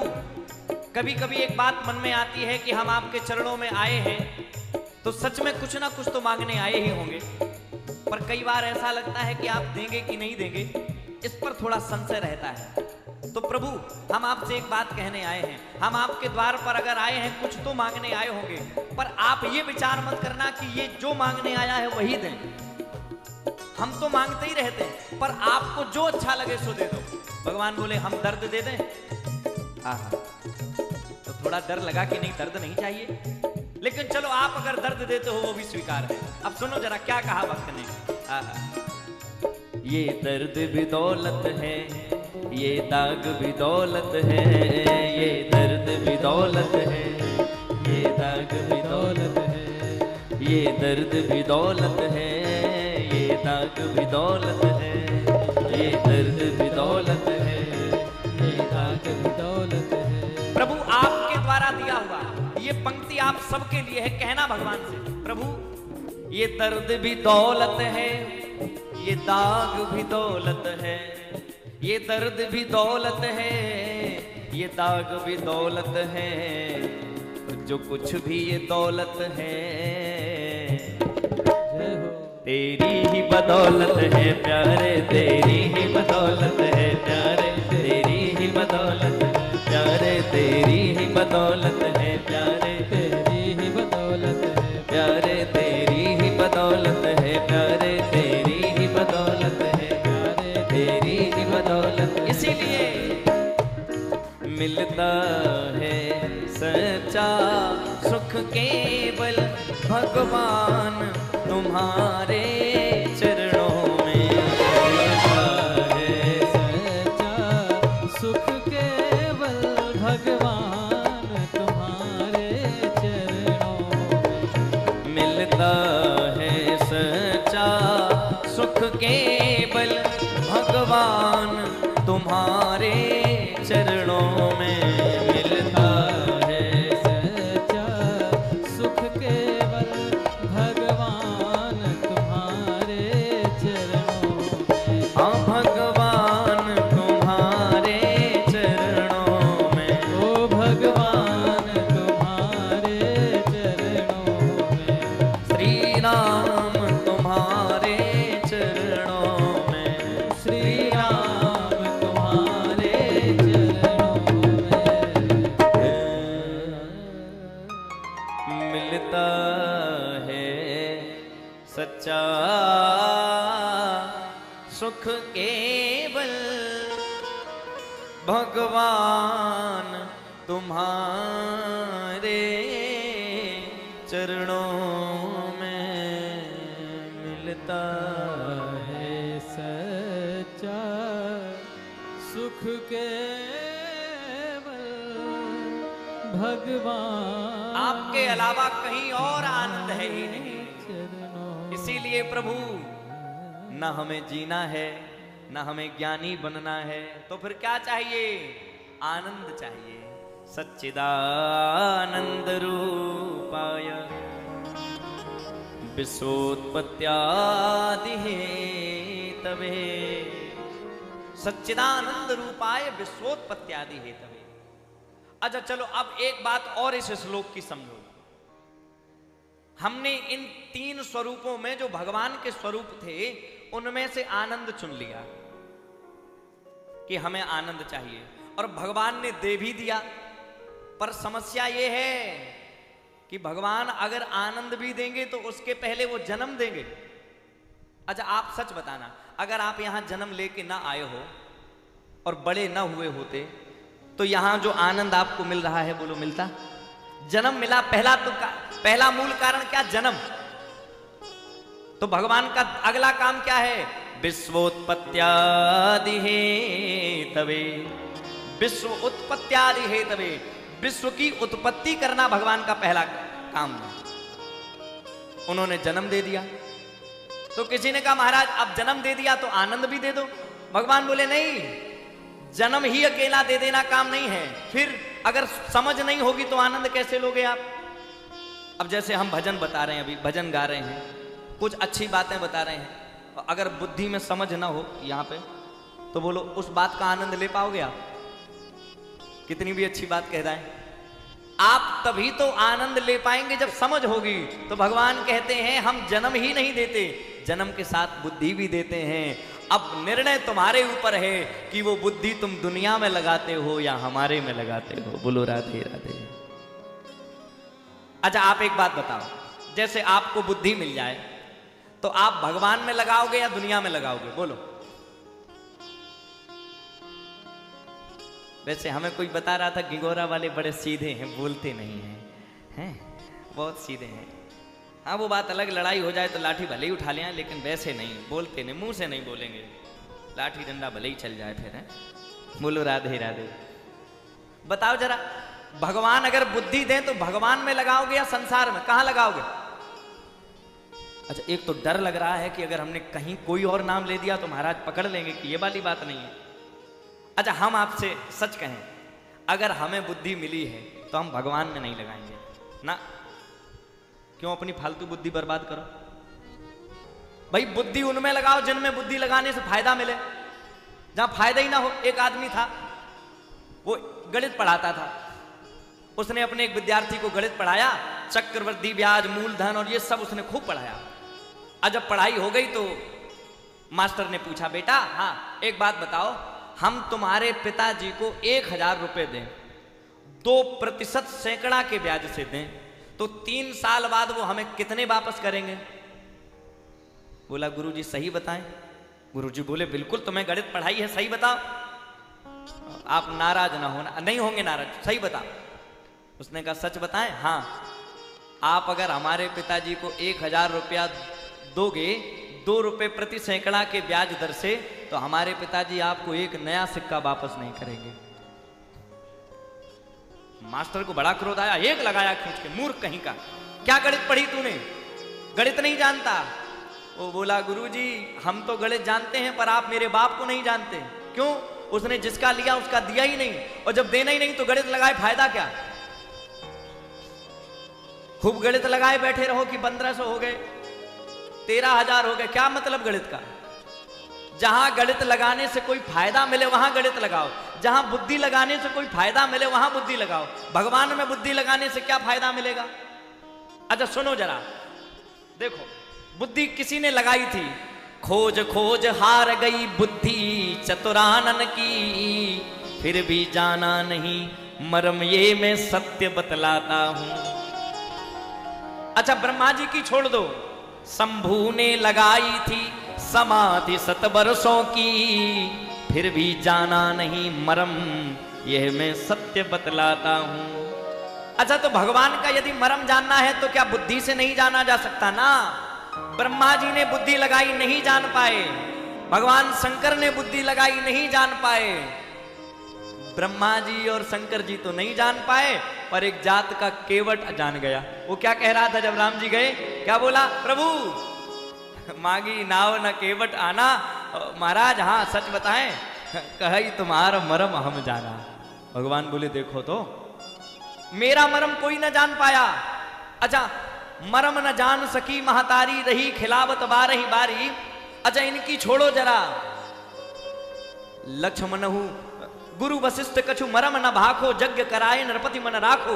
कभी कभी एक बात मन में आती है कि हम आपके चरणों में आए हैं तो सच में कुछ ना कुछ तो मांगने आए ही होंगे, पर कई बार ऐसा लगता है कि आप देंगे कि नहीं देंगे, इस पर थोड़ा संशय रहता है। तो प्रभु, हम आपसे एक बात कहने आए हैं, हम आपके द्वार पर अगर आए हैं कुछ तो मांगने आए होंगे, पर आप ये विचार मत करना कि ये जो मांगने आया है वही दें। हम तो मांगते ही रहते हैं, पर आपको जो अच्छा लगे सो दे दो। भगवान बोले हम दर्द दे दें। आहा, तो थोड़ा डर लगा कि नहीं, दर्द नहीं चाहिए, लेकिन चलो आप अगर दर्द देते हो वो भी स्वीकार है। अब सुनो जरा क्या कहा भक्त ने। आहा, ये दर्द भी दौलत है, ये दाग भी दौलत है, ये दर्द भी दौलत है, ये दाग भी दौलत है, ये दर्द भी दौलत है, ये दाग भी दौलत है, ये दर्द भी दौलत है, ये दाग भी दौलत है। प्रभु आपके द्वारा दिया हुआ ये पंक्ति आप सबके लिए है, कहना भगवान से, प्रभु ये दर्द भी दौलत है, ये दाग भी दौलत है, ये दर्द भी दौलत है, ये दाग भी दौलत है, जो कुछ भी ये दौलत है तेरी ही बदौलत है प्यारे, तेरी ही बदौलत है प्यारे, तेरी ही बदौलत है प्यारे, तेरी ही बदौलत है प्यारे, तेरी ही बदौलत है प्यारे, तेरी ही बदौलत है प्यारे, तेरी ही बदौलत है प्यारे, तेरी ही बदौलत। इसीलिए मिलता है सच्चा सुख केवल भगवान तुम्हारे चरणों में, मिलता है सच्चा सुख केवल भगवान तुम्हारे चरणों में, मिलता है सच्चा सुख केवल भगवान तुम्हारे चरणों में, मिलता है सच्चा सुख केवल भगवान तुम्हारे चरणों में, हाँ भगवान तुम्हारे चरणों में, ओ भगवान तुम्हारे चरणों में, श्री राम तुम्हारे चरणों में, श्री राम तुम्हारे चरणों में, मिलता है सच्चा सुख केवल भगवान तुम्हारे चरणों में, मिलता है सच्चा सुख केवल भगवान आपके अलावा कहीं और आनंद है ही नहीं। चरणों। इसीलिए प्रभु, न हमें जीना है न हमें ज्ञानी बनना है, तो फिर क्या चाहिए? आनंद चाहिए। सच्चिदानंद रूपाय विश्वोत्पत्त्यादि हेतवे, सच्चिदानंद रूपाय विश्वोत्पत्त्यादि हेतवे। अच्छा चलो अब एक बात और इस श्लोक की समझो। हमने इन तीन स्वरूपों में जो भगवान के स्वरूप थे उनमें से आनंद चुन लिया कि हमें आनंद चाहिए, और भगवान ने दे भी दिया। पर समस्या यह है कि भगवान अगर आनंद भी देंगे तो उसके पहले वो जन्म देंगे। अच्छा आप सच बताना, अगर आप यहां जन्म लेके ना आए हो और बड़े ना हुए होते तो यहां जो आनंद आपको मिल रहा है बोलो मिलता? जन्म मिला, पहला मूल कारण क्या? जन्म। तो भगवान का अगला काम क्या है? विश्वोत्पत्त्यादि हेतवे, विश्व उत्पत्त्यादि हेतवे, विश्व की उत्पत्ति करना भगवान का पहला काम है। उन्होंने जन्म दे दिया। तो किसी ने कहा महाराज अब जन्म दे दिया तो आनंद भी दे दो। भगवान बोले नहीं, जन्म ही अकेला दे देना काम नहीं है, फिर अगर समझ नहीं होगी तो आनंद कैसे लोगे आप? अब जैसे हम भजन बता रहे हैं, अभी भजन गा रहे हैं, कुछ अच्छी बातें बता रहे हैं, अगर बुद्धि में समझ ना हो यहाँ पे तो बोलो उस बात का आनंद ले पाओगे आप? कितनी भी अच्छी बात कह रहे हैं आप, तभी तो आनंद ले पाएंगे जब समझ होगी। तो भगवान कहते हैं हम जन्म ही नहीं देते, जन्म के साथ बुद्धि भी देते हैं। अब निर्णय तुम्हारे ऊपर है कि वो बुद्धि तुम दुनिया में लगाते हो या हमारे में लगाते हो। बोलो राधे राधे। अच्छा आप एक बात बताओ, जैसे आपको बुद्धि मिल जाए तो आप भगवान में लगाओगे या दुनिया में लगाओगे? बोलो। वैसे हमें कोई बता रहा था गिगोरा वाले बड़े सीधे हैं, बोलते नहीं हैं, बहुत सीधे हैं। हाँ वो बात अलग, लड़ाई हो जाए तो लाठी भले ही उठा लें, लेकिन वैसे नहीं बोलते, नहीं मुंह से नहीं बोलेंगे, लाठी डंडा भले ही चल जाए फिर है। बोलो राधे राधे। बताओ जरा, भगवान अगर बुद्धि दें तो भगवान में लगाओगे या संसार में? कहां लगाओगे? अच्छा एक तो डर लग रहा है कि अगर हमने कहीं कोई और नाम ले दिया तो महाराज पकड़ लेंगे कि ये वाली बात नहीं है। अच्छा हम आपसे सच कहें, अगर हमें बुद्धि मिली है तो हम भगवान में नहीं लगाएंगे ना। क्यों अपनी फालतू बुद्धि बर्बाद करो? भाई बुद्धि उनमें लगाओ जिनमें बुद्धि लगाने से फायदा मिले, जहां फायदा ही ना हो। एक आदमी था, वो गणित पढ़ाता था, उसने अपने एक विद्यार्थी को गणित पढ़ाया, चक्रवृद्धि ब्याज मूलधन और ये सब उसने खूब पढ़ाया। आज जब पढ़ाई हो गई तो मास्टर ने पूछा बेटा हाँ एक बात बताओ, हम तुम्हारे पिताजी को 1000 रुपए दें, 2% सैकड़ा के ब्याज से दें, तो 3 साल बाद वो हमें कितने वापस करेंगे? बोला गुरुजी सही बताएं। गुरुजी बोले बिल्कुल, तुम्हें गणित पढ़ाई है, सही बताओ। आप नाराज ना होना, नहीं होंगे नाराज, सही बताओ। उसने कहा सच बताएं? हाँ, आप अगर हमारे पिताजी को 1000 रुपया दोगे 2 रुपए प्रति सैकड़ा के ब्याज दर से, तो हमारे पिताजी आपको एक नया सिक्का वापस नहीं करेंगे। मास्टर को बड़ा क्रोध आया, एक लगाया खींच के, मूर्ख कहीं का, क्या गणित पढ़ी तूने, गणित नहीं जानता? वो बोला गुरुजी हम तो गणित जानते हैं पर आप मेरे बाप को नहीं जानते। क्यों? उसने जिसका लिया उसका दिया ही नहीं, और जब देना ही नहीं तो गणित लगाए फायदा क्या? खूब गणित लगाए बैठे रहो कि 1500 हो गए, 13000 हो गए, क्या मतलब गणित का? जहां गणित लगाने से कोई फायदा मिले वहां गणित लगाओ, जहां बुद्धि लगाने से कोई फायदा मिले वहां बुद्धि लगाओ। भगवान में बुद्धि लगाने से क्या फायदा मिलेगा? अच्छा सुनो जरा, देखो बुद्धि किसी ने लगाई थी, खोज खोज हार गई बुद्धि चतुरानन की, फिर भी जाना नहीं मर्म ये मैं सत्य बतलाता हूं। अच्छा ब्रह्मा जी की छोड़ दो, शंभू ने लगाई थी समाधि 7 वर्षों की, फिर भी जाना नहीं मर्म यह मैं सत्य बतलाता हूं। अच्छा तो भगवान का यदि मर्म जानना है तो क्या बुद्धि से नहीं जाना जा सकता ना? ब्रह्मा जी ने बुद्धि लगाई नहीं जान पाए, भगवान शंकर ने बुद्धि लगाई नहीं जान पाए। ब्रह्मा जी और शंकर जी तो नहीं जान पाए, पर एक जात का केवट जान गया। वो क्या कह रहा था जब राम जी गए? क्या बोला? प्रभु मांगी नाव न केवट आना। महाराज हाँ सच बताएं, कही तुम्हारा मरम हम जाना। भगवान बोले देखो तो मेरा मरम कोई न जान पाया। अच्छा मरम न जान सकी महतारी, रही खिलावत बारही बारी। अच्छा इनकी छोड़ो जरा, लक्ष्मणहु गुरु वशिष्ठ कछु मरम न भाखो, यज्ञ कराए नरपति मन राखो।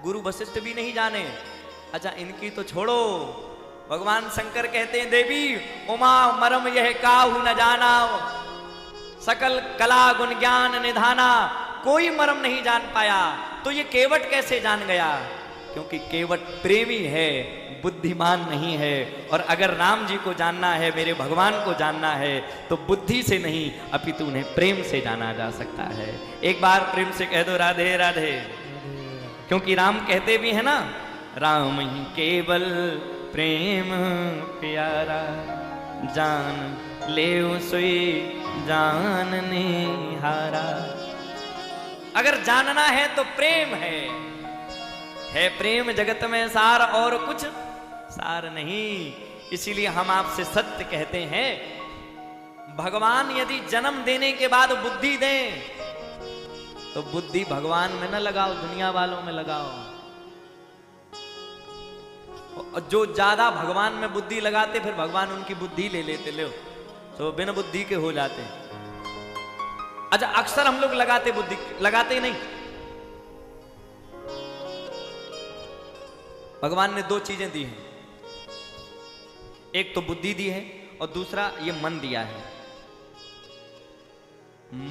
गुरु वशिष्ठ भी नहीं जाने। अच्छा इनकी तो छोड़ो, भगवान शंकर कहते हैं देवी उमा मरम यह काहू न जाना, सकल कला गुण ज्ञान निधाना। कोई मरम नहीं जान पाया, तो ये केवट कैसे जान गया? क्योंकि केवट प्रेमी है, बुद्धिमान नहीं है। और अगर राम जी को जानना है, मेरे भगवान को जानना है, तो बुद्धि से नहीं अपितु उन्हें प्रेम से जाना जा सकता है। एक बार प्रेम से कह दो राधे राधे। क्योंकि राम कहते भी है ना, राम ही केवल प्रेम प्यारा, जान ले सोई जानने हारा। अगर जानना है तो प्रेम है प्रेम जगत में सार, और कुछ सार नहीं। इसीलिए हम आपसे सत्य कहते हैं, भगवान यदि जन्म देने के बाद बुद्धि दें, तो बुद्धि भगवान में न लगाओ, दुनिया वालों में लगाओ। जो ज्यादा भगवान में बुद्धि लगाते, फिर भगवान उनकी बुद्धि ले लेते, ले तो बिना बुद्धि के हो जाते हैं। अच्छा अक्सर हम लोग लगाते बुद्धि, लगाते ही नहीं। भगवान ने दो चीजें दी हैं, एक तो बुद्धि दी है और दूसरा ये मन दिया है।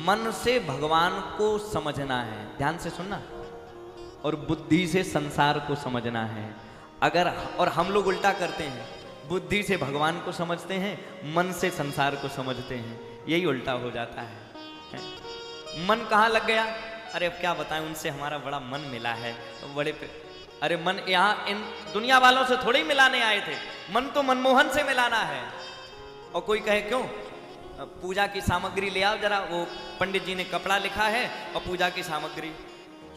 मन से भगवान को समझना है, ध्यान से सुनना, और बुद्धि से संसार को समझना है। अगर और हम लोग उल्टा करते हैं, बुद्धि से भगवान को समझते हैं, मन से संसार को समझते हैं। यही उल्टा हो जाता है। मन कहाँ लग गया? अरे अब क्या बताएं, उनसे हमारा बड़ा मन मिला है, तो बड़े अरे मन यहाँ इन दुनिया वालों से थोड़े ही मिलाने आए थे, मन तो मनमोहन से मिलाना है। और कोई कहे क्यों, पूजा की सामग्री ले आओ जरा, वो पंडित जी ने कपड़ा लिखा है और पूजा की सामग्री।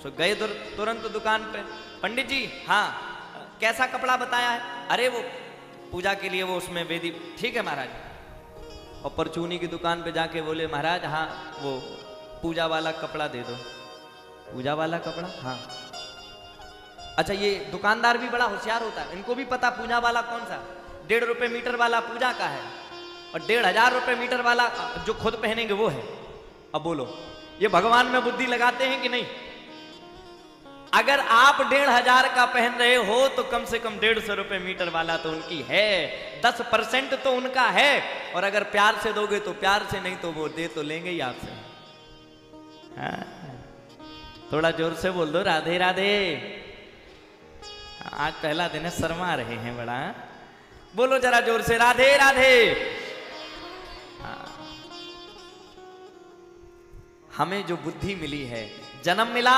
सो गए तुरंत दुकान पे, पंडित जी हाँ कैसा कपड़ा बताया है? अरे वो पूजा के लिए वो उसमें वेदी, ठीक है महाराज। और परचूनी की दुकान पे जाके बोले महाराज हाँ वो पूजा वाला कपड़ा दे दो। पूजा वाला कपड़ा? हाँ। अच्छा ये दुकानदार भी बड़ा होशियार होता है, इनको भी पता पूजा वाला कौन सा, 1.5 रुपए मीटर वाला पूजा का है और 1,500 रुपए मीटर वाला जो खुद पहनेंगे वो है। अब बोलो ये भगवान में बुद्धि लगाते हैं कि नहीं? अगर आप 1,500 का पहन रहे हो तो कम से कम 150 रुपए मीटर वाला तो उनकी है, 10% तो उनका है। और अगर प्यार से दोगे तो प्यार से, नहीं तो वो दे तो लेंगे ही आपसे। हाँ। थोड़ा जोर से बोल दो राधे राधे। आज पहला दिन है, शर्मा रहे हैं बड़ा। बोलो जरा जोर से राधे राधे। हमें जो बुद्धि मिली है, जन्म मिला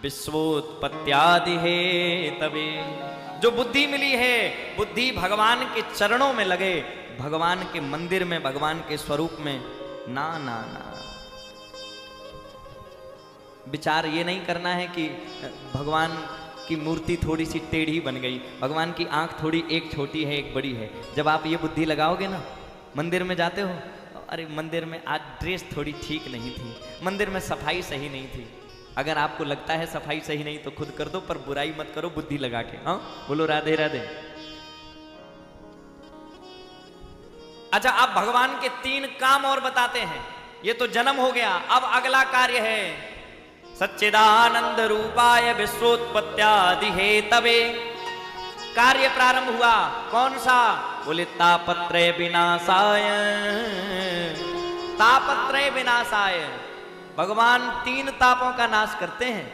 विश्वोत्पत्त्यादि है तभी। जो बुद्धि मिली है, बुद्धि भगवान के चरणों में लगे, भगवान के मंदिर में, भगवान के स्वरूप में। ना ना ना, विचार ये नहीं करना है कि भगवान की मूर्ति थोड़ी सी टेढ़ी बन गई, भगवान की आंख थोड़ी एक छोटी है एक बड़ी है। जब आप ये बुद्धि लगाओगे ना, मंदिर में जाते हो, अरे मंदिर में आज ड्रेस थोड़ी ठीक नहीं थी, मंदिर में सफाई सही नहीं थी। अगर आपको लगता है सफाई सही नहीं तो खुद कर दो, पर बुराई मत करो बुद्धि लगा के। हाँ बोलो राधे राधे। अच्छा अब भगवान के 3 काम और बताते हैं। ये तो जन्म हो गया, अब अगला कार्य है सच्चिदानंद रूपाय विश्वोत्पत्त्यादि हेतवे। कार्य प्रारंभ हुआ, कौन सा? बोले तापत्रय विनाशाय। तापत्रय विनाशाय, भगवान 3 तापों का नाश करते हैं,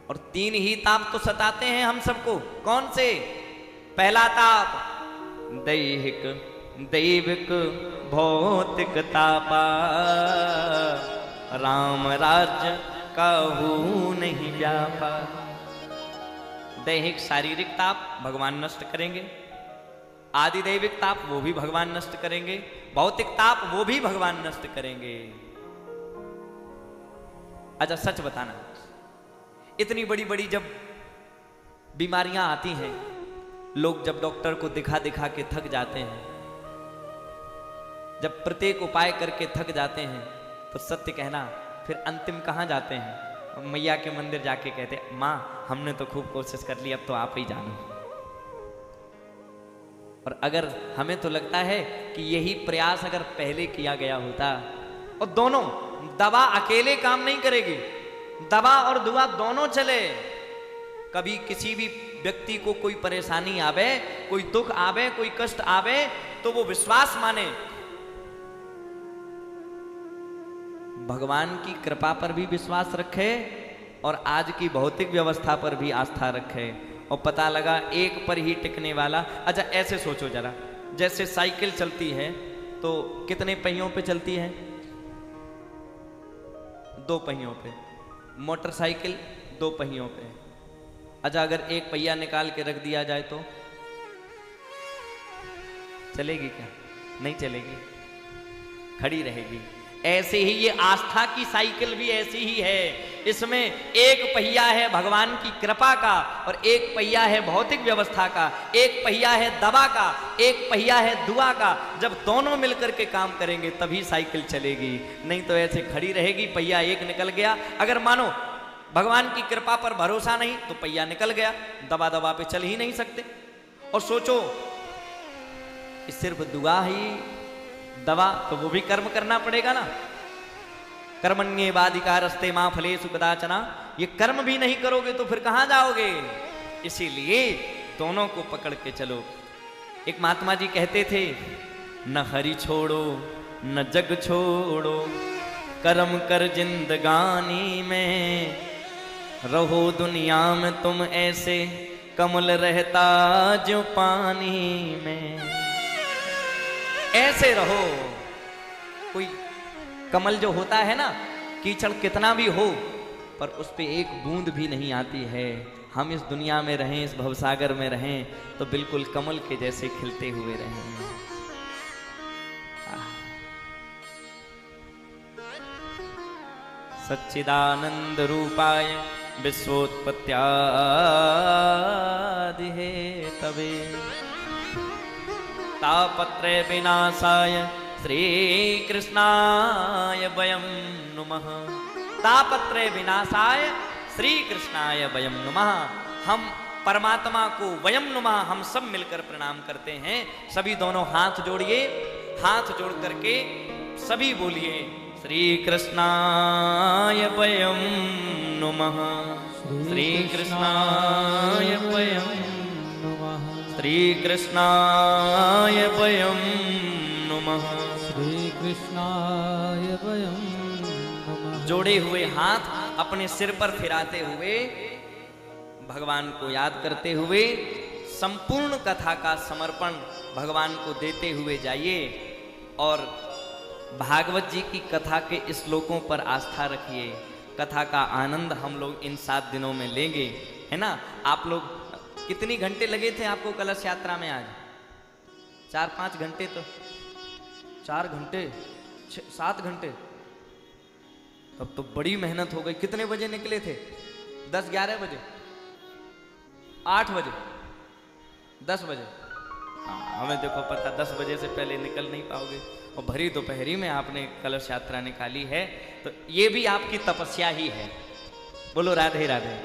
और 3 ही ताप तो सताते हैं हम सबको। कौन से? पहला ताप दैहिक दैविक भौतिक तापा, राम राज्य काहू नहीं व्यापा। दैहिक शारीरिक ताप भगवान नष्ट करेंगे, आदि दैविक ताप वो भी भगवान नष्ट करेंगे, भौतिक ताप वो भी भगवान नष्ट करेंगे। अच्छा सच बताना, इतनी बड़ी बड़ी जब बीमारियां आती हैं, लोग जब डॉक्टर को दिखा दिखा के थक जाते हैं, जब प्रत्येक उपाय करके थक जाते हैं, तो सत्य कहना फिर अंतिम कहाँ जाते हैं? मैया के मंदिर जाके कहते माँ हमने तो खूब कोशिश कर ली, अब तो आप ही जानो। और अगर हमें तो लगता है कि यही प्रयास अगर पहले किया गया होता, और दोनों दवा अकेले काम नहीं करेगी, दवा और दुआ दोनों चले। कभी किसी भी व्यक्ति को कोई परेशानी आवे, कोई दुख आवे, कोई कष्ट आवे, तो वो विश्वास माने, भगवान की कृपा पर भी विश्वास रखे और आज की भौतिक व्यवस्था पर भी आस्था रखे, और पता लगा एक पर ही टिकने वाला। अच्छा ऐसे सोचो जरा, जैसे साइकिल चलती है तो कितने पहियों पे चलती है? 2 पहियों पे। मोटरसाइकिल 2 पहियों पे। अच्छा अगर एक पहिया निकाल के रख दिया जाए तो चलेगी क्या? नहीं चलेगी, खड़ी रहेगी। ऐसे ही ये आस्था की साइकिल भी ऐसी ही है, इसमें एक पहिया है भगवान की कृपा का और एक पहिया है भौतिक व्यवस्था का, एक पहिया है दवा का, एक पहिया है दुआ का। जब दोनों मिलकर के काम करेंगे तभी साइकिल चलेगी, नहीं तो ऐसे खड़ी रहेगी। पहिया एक निकल गया, अगर मानो भगवान की कृपा पर भरोसा नहीं तो पहिया निकल गया, दबा दबा पे चल ही नहीं सकते। और सोचो सिर्फ दुआ ही दवा, तो वो भी कर्म करना पड़ेगा ना। कर्मण्येवाधिकारस्ते मा फलेषु कदाचन, ये कर्म भी नहीं करोगे तो फिर कहां जाओगे? इसीलिए दोनों को पकड़ के चलो। एक महात्मा जी कहते थे, न हरि छोड़ो न जग छोड़ो, कर्म कर जिंदगानी में, रहो दुनिया में तुम ऐसे, कमल रहता जो पानी में। ऐसे रहो। कोई कमल जो होता है ना, कीचड़ कितना भी हो पर उस पे एक बूंद भी नहीं आती है। हम इस दुनिया में रहें, इस भवसागर में रहें तो बिल्कुल कमल के जैसे खिलते हुए रहें। सच्चिदानंद रूपाय विश्वोत्पत्त्यादि हेतवे, तापत्रय विनाशाय श्री कृष्णाय वयं नुमः। तापत्रय विनाशाय श्री कृष्णाय वयं नुमः। हम परमात्मा को वयं नुमः हम सब मिलकर प्रणाम करते हैं। सभी दोनों हाथ जोड़िए, हाथ जोड़ करके सभी बोलिए, श्री कृष्णाय वयं नुमः, श्री कृष्णाय वयं नुमः, श्री कृष्णाय वयं नुमः, श्री कृष्णाय वयं नमः। जोड़े हुए हाथ अपने सिर पर फिराते हुए भगवान को याद करते हुए संपूर्ण कथा का समर्पण भगवान को देते हुए जाइए और भागवत जी की कथा के श्लोकों पर आस्था रखिए। कथा का आनंद हम लोग इन 7 दिनों में लेंगे, है ना। आप लोग कितनी घंटे लगे थे आपको कलश यात्रा में? आज 4-5 घंटे, तो 4 घंटे 7 घंटे, तब तो बड़ी मेहनत हो गई। कितने बजे निकले थे? 10-11 बजे, 8 बजे, 10 बजे? हाँ, हमें देखो पता 10 बजे से पहले निकल नहीं पाओगे और भरी दोपहरी में आपने कलश यात्रा निकाली है, तो ये भी आपकी तपस्या ही है। बोलो राधे राधे।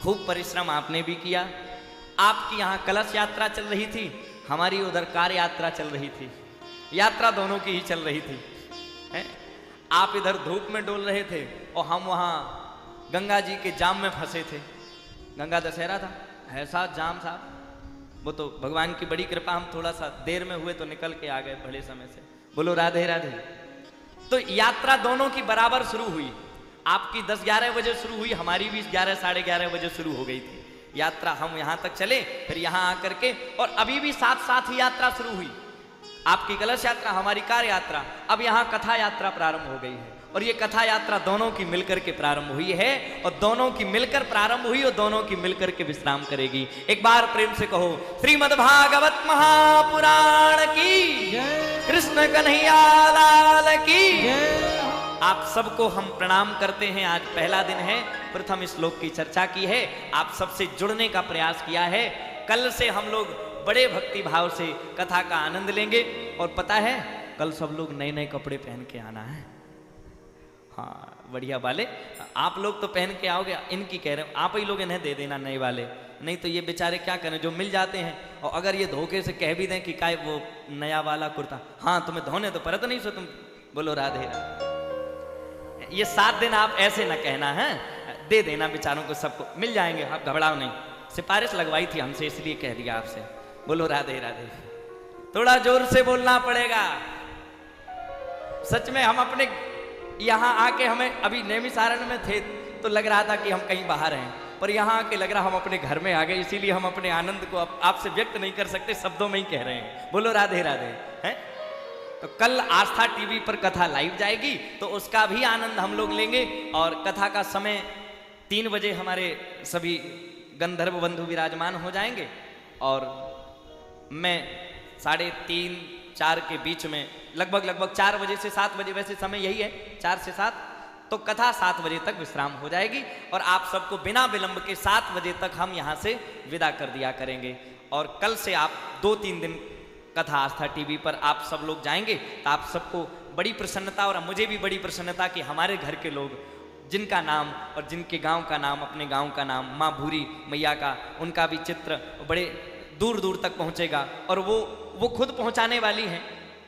खूब परिश्रम आपने भी किया। आपकी यहाँ कलश यात्रा चल रही थी, हमारी उधर कार यात्रा चल रही थी। यात्रा दोनों की ही चल रही थी, है? आप इधर धूप में डोल रहे थे और हम वहाँ गंगा जी के जाम में फंसे थे। गंगा दशहरा था, ऐसा जाम साहब, वो तो भगवान की बड़ी कृपा, हम थोड़ा सा देर में हुए तो निकल के आ गए बड़े समय से। बोलो राधे राधे। तो यात्रा दोनों की बराबर शुरू हुई। आपकी 10-11 बजे शुरू हुई, हमारी भी 11 साढ़े 11 बजे शुरू हो गई थी यात्रा। हम यहाँ तक चले, फिर यहाँ आकर के, और अभी भी साथ साथ ही यात्रा शुरू हुई। आपकी कलश यात्रा, हमारी कार यात्रा, अब यहाँ कथा यात्रा प्रारंभ हो गई है। और ये कथा यात्रा दोनों की मिलकर के प्रारंभ हुई है, और दोनों की मिलकर प्रारंभ हुई और दोनों की मिलकर के विश्राम करेगी। एक बार प्रेम से कहो, श्रीमद् भागवत महापुराण की कृष्ण कन्हैया लाल की। आप सबको हम प्रणाम करते हैं। आज पहला दिन है, प्रथम श्लोक की चर्चा की है, आप सबसे जुड़ने का प्रयास किया है। कल से हम लोग बड़े भक्ति भाव से कथा का आनंद लेंगे। और पता है, कल सब लोग नए नए कपड़े पहन के आना है। हाँ बढ़िया वाले, आप लोग तो पहन के आओगे, इनकी कह रहे हो, आप ही लोग इन्हें दे देना नए वाले, नहीं तो ये बेचारे क्या करें जो मिल जाते हैं। और अगर ये धोखे से कह भी दें कि काय वो नया वाला कुर्ता, हाँ तुम्हें धोने तो परत नहीं सो तुम। बोलो राधे राधे। ये 7 दिन आप ऐसे न कहना है, दे देना बेचारों को, सबको मिल जाएंगे, आप घबराओ नहीं। सिफारिश लगवाई थी हमसे इसलिए कह दिया आपसे। बोलो राधे राधे। थोड़ा जोर से बोलना पड़ेगा। सच में हम अपने यहाँ आके, हमें अभी नैमिषारण्य में थे तो लग रहा था कि हम कहीं बाहर हैं, पर यहाँ आके लग रहा हम अपने घर में आ गए, इसीलिए हम अपने आनंद को आपसे व्यक्त नहीं कर सकते, शब्दों में ही कह रहे हैं। बोलो राधे राधे। हैं तो कल आस्था टीवी पर कथा लाइव जाएगी, तो उसका भी आनंद हम लोग लेंगे। और कथा का समय 3 बजे हमारे सभी गंधर्व बंधु विराजमान हो जाएंगे, और मैं 3:30-4 के बीच में लगभग 4 बजे से 7 बजे, वैसे समय यही है 4 से 7, तो कथा 7 बजे तक विश्राम हो जाएगी और आप सबको बिना विलंब के 7 बजे तक हम यहाँ से विदा कर दिया करेंगे। और कल से आप 2-3 दिन कथा आस्था टीवी पर आप सब लोग जाएंगे, तो आप सबको बड़ी प्रसन्नता, और मुझे भी बड़ी प्रसन्नता कि हमारे घर के लोग जिनका नाम और जिनके गांव का नाम, अपने गांव का नाम, माँ भूरी मैया का, उनका भी चित्र बड़े दूर दूर तक पहुंचेगा। और वो खुद पहुंचाने वाली हैं,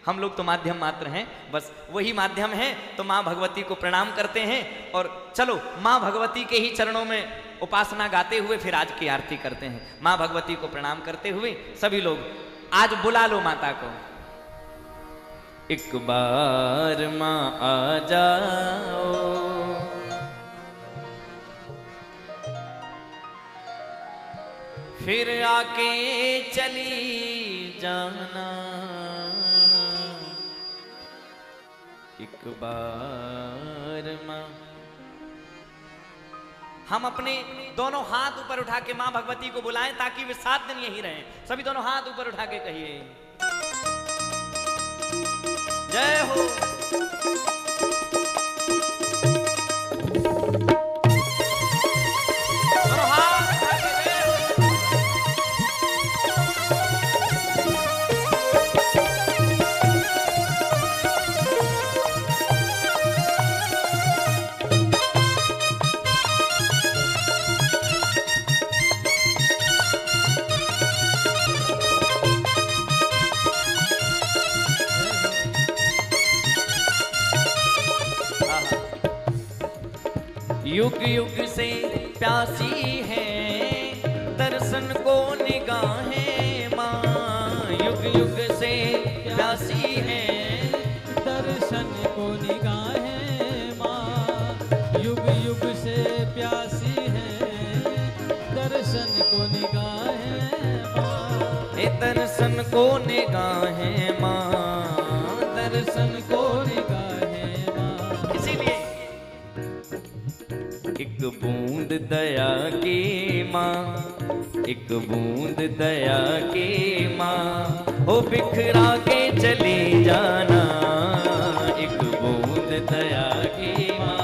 हम लोग तो माध्यम मात्र हैं, बस वही माध्यम हैं। तो माँ भगवती को प्रणाम करते हैं, और चलो माँ भगवती के ही चरणों में उपासना गाते हुए फिर आज की आरती करते हैं। माँ भगवती को प्रणाम करते हुए सभी लोग आज बुला लो माता को। एक बार माँ आ जाओ, फिर आके चली जाना, एक बार माँ। हम अपने दोनों हाथ ऊपर उठा के माँ भगवती को बुलाएं ताकि वे 7 दिन यहीं रहें। सभी दोनों हाथ ऊपर उठा के कहिए जय हो। दोनों हाथ उठा के जय हो। युग युग से प्यासी है दर्शन को निगाहें माँ, युग युग से प्यासी है दर्शन को निगाहें माँ, युग युग से प्यासी है दर्शन को निगाहें माँ, दर्शन को निगाहें माँ, दर्शन को निगाहें माँ। इसीलिए एक बूंद दया की माँ, एक बूंद दया की माँ, ओ बिखरा के चली जाना, एक बूंद दया की माँ,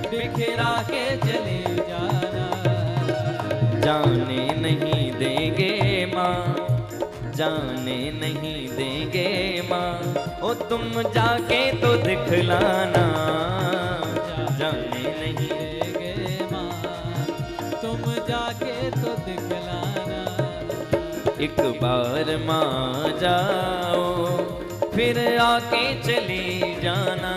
बिखरा के चले जाना, जाने नहीं देंगे माँ, जाने नहीं देंगे माँ, ओ तुम जाके तो दिखलाना, जाने नहीं देंगे माँ, तुम जाके तो दिखलाना, एक बार माँ जाओ फिर आके चली जाना,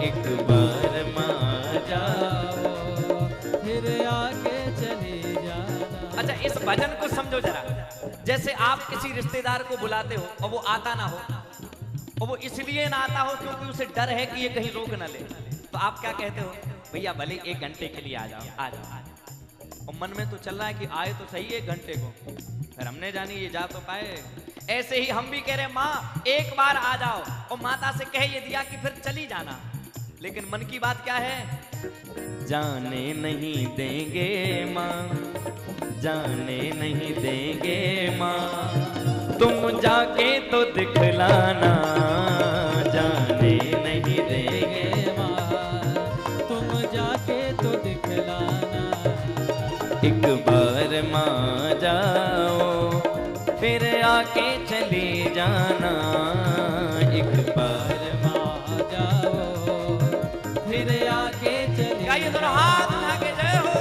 एक बार माँ जाओ फिर आके चले जाना। अच्छा इस भजन को समझो जरा, जैसे आप किसी रिश्तेदार को बुलाते हो और वो आता ना हो, और वो इसलिए ना आता हो क्योंकि उसे डर है कि ये कहीं रोक ना ले, तो आप क्या कहते हो? भैया भले 1 घंटे के लिए आ जाओ, आ जाओ। और मन में तो चल रहा है कि आए तो सही 1 घंटे को, फिर हमने जानी ये जा तो पाए। ऐसे ही हम भी कह रहे माँ 1 बार आ जाओ, और माता से कह ये दिया कि फिर चली जाना, लेकिन मन की बात क्या है? जाने नहीं देंगे माँ, जाने नहीं देंगे माँ, तुम जाके तो दिखलाना, जाने नहीं देंगे माँ, तुम जाके तो दिखलाना, एक बार माँ जाओ फिर आके चली जाना, एक बार माँ जाओ फिर आके चले। गाइए दोनों हाथ उठा के जय हो।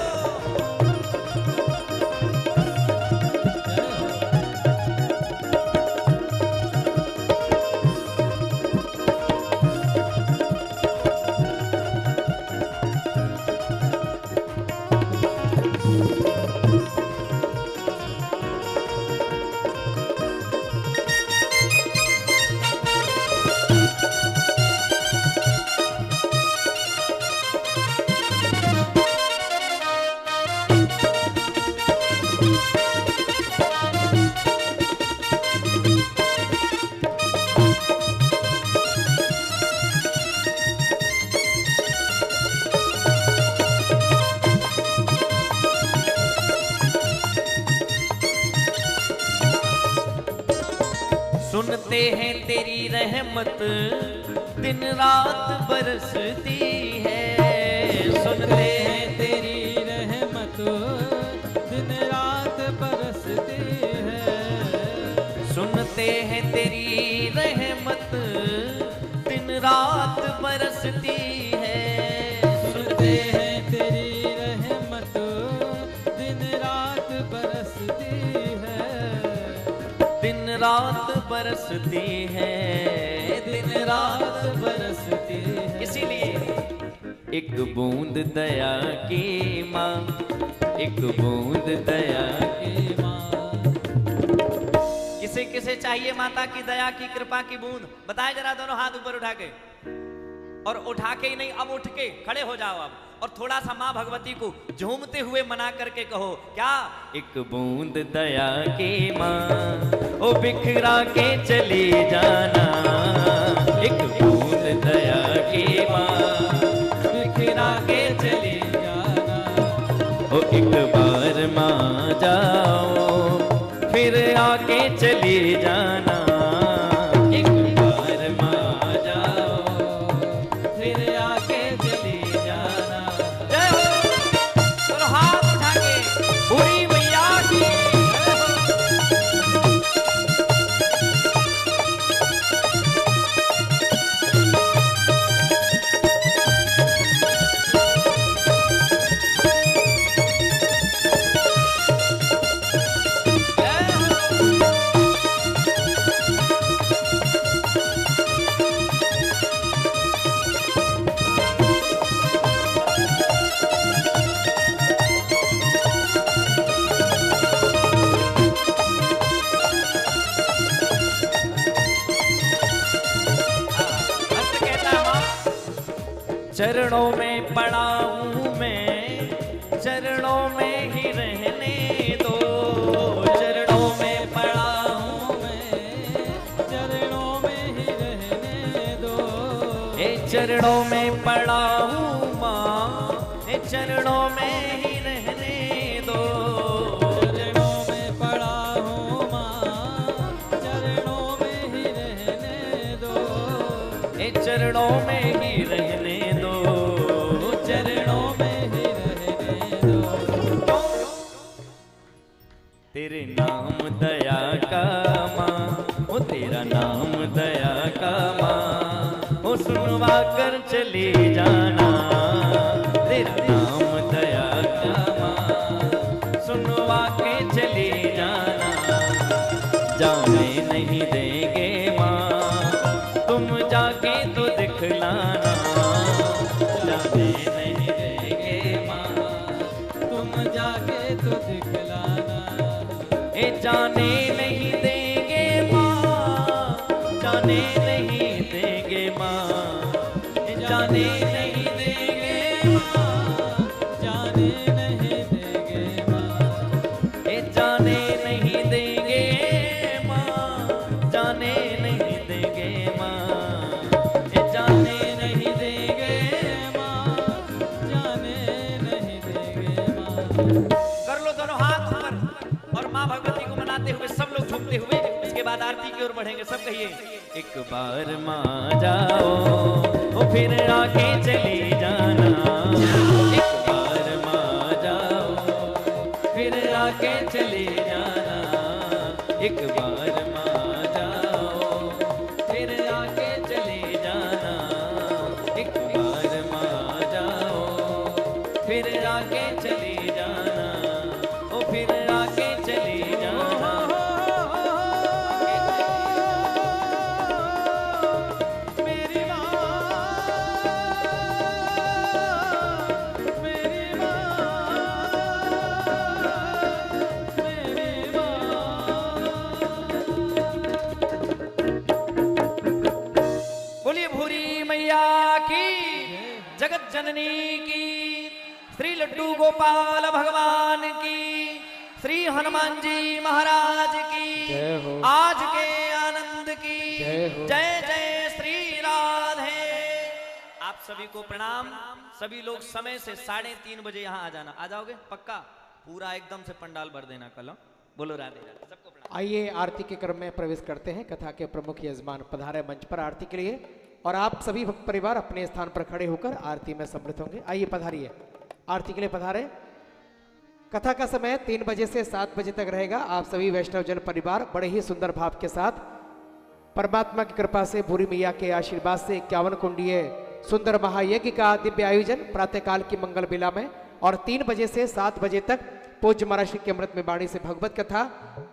रहमत दिन रात बरसती है। सुनते हैं तेरी रहमत दिन रात बरसती है। सुनते हैं तेरी रहमत दिन रात बरसती है। सुनते हैं तेरी रहमत दिन रात बरसती है। दिन रात बरसती है, दिन रात बरसती है। इसीलिए एक बूंद दया की माँ, एक बूंद दया की माँ। किसे किसे चाहिए माता की दया की कृपा की बूंद? बताए जरा, दोनों हाथ ऊपर उठा के। और उठा के ही नहीं, अब उठ के खड़े हो जाओ अब, और थोड़ा सा माँ भगवती को झूमते हुए मना करके कहो क्या? एक बूंद दया की माँ, ओ बिखरा के चली जाना। एक बूंद दया की माँ, बिखरा के चली जाना। ओ एक बार माँ जाओ, फिर आके चली जाना। एक बार माँ जाओ, फिर आके चली जाना। जय हो। चलो हाथ उठा के पूरी मैया की जय हो। चरणों में पड़ा हूँ मैं, चरणों में ही रहने दो। चरणों में पड़ा हूँ मैं, चरणों में ही रहने दो। ए चरणों में पड़ा हूँ माँ, ए चरणों में ही रहने दो। चरणों में पड़ा हूँ माँ, चरणों में ही रहने दो। ए चरणों में ही रहने दो, चरणों में ही रहने दो। तेरे नाम दया का माँ, ओ तेरा नाम दया का माँ, ओ सुनवा कर चली जाना। तेरा नाम दया का माँ, सुनवा के चली जाना। जाने नहीं देंगे माँ, तुम जाके तो दिखलाना। जाने नहीं देंगे माँ, तुम जाके तो दिखलाना। ए जाने नहीं देंगे माँ, जाने नहीं देंगे माँ, ए जाने नहीं देंगे माँ, जाने नहीं देंगे माँ। ए जाने नहीं देंगे माँ, जाने नहीं देंगे माँ, ए जाने नहीं देंगे माँ, जाने नहीं देंगे माँ। कर लो दोनों हाथ ऊपर और माँ भगवती को मनाते हुए सब लोग झूमते हुए इसके बाद आरती की ओर बढ़ेंगे। सब कहिए एक बार माँ जाओ, ओ फिर आके चली जाना। एक बार माँ जाओ, फिर आके चली जाना। एक बार माँ जाओ, फिर आके चली जाना। एक बार माँ जाओ, फिर आके चली जाना। ओ फिर आके चली जाना। मेरी माँ, मेरी माँ, मेरी माँ। बोलिए भूरी मैया की, जगत जननी की, श्री लड्डू गोपाल भगवान की, श्री हनुमान जी महाराज की, आज के आनंद की जय जय श्री राधे। आप सभी को प्रणाम। सभी लोग समय से 3:30 बजे यहाँ आ जाना। आ जाओगे पक्का? पूरा एकदम से पंडाल भर देना कल। बोलो राधे राधे। सबको प्रणाम। आइए आरती के क्रम में प्रवेश करते हैं। कथा के प्रमुख यजमान पधारे मंच पर आरती के लिए और आप सभी भक्त परिवार अपने स्थान पर खड़े होकर आरती में सम्मिलित होंगे। आइए पधारिए, आरती के लिए पधारे। कथा का समय 3 बजे से 7 बजे तक रहेगा। आप सभी वैष्णव जन परिवार बड़े ही सुंदर भाव के साथ परमात्मा की कृपा से भूरी मैया के आशीर्वाद से 51 कुंडीय सुंदर महायज्ञ का दिव्य आयोजन प्रातःकाल की मंगल बेला में और 3 बजे से 7 बजे तक पूज्य महाराज श्री के अमृत में वाणी से भगवत कथा,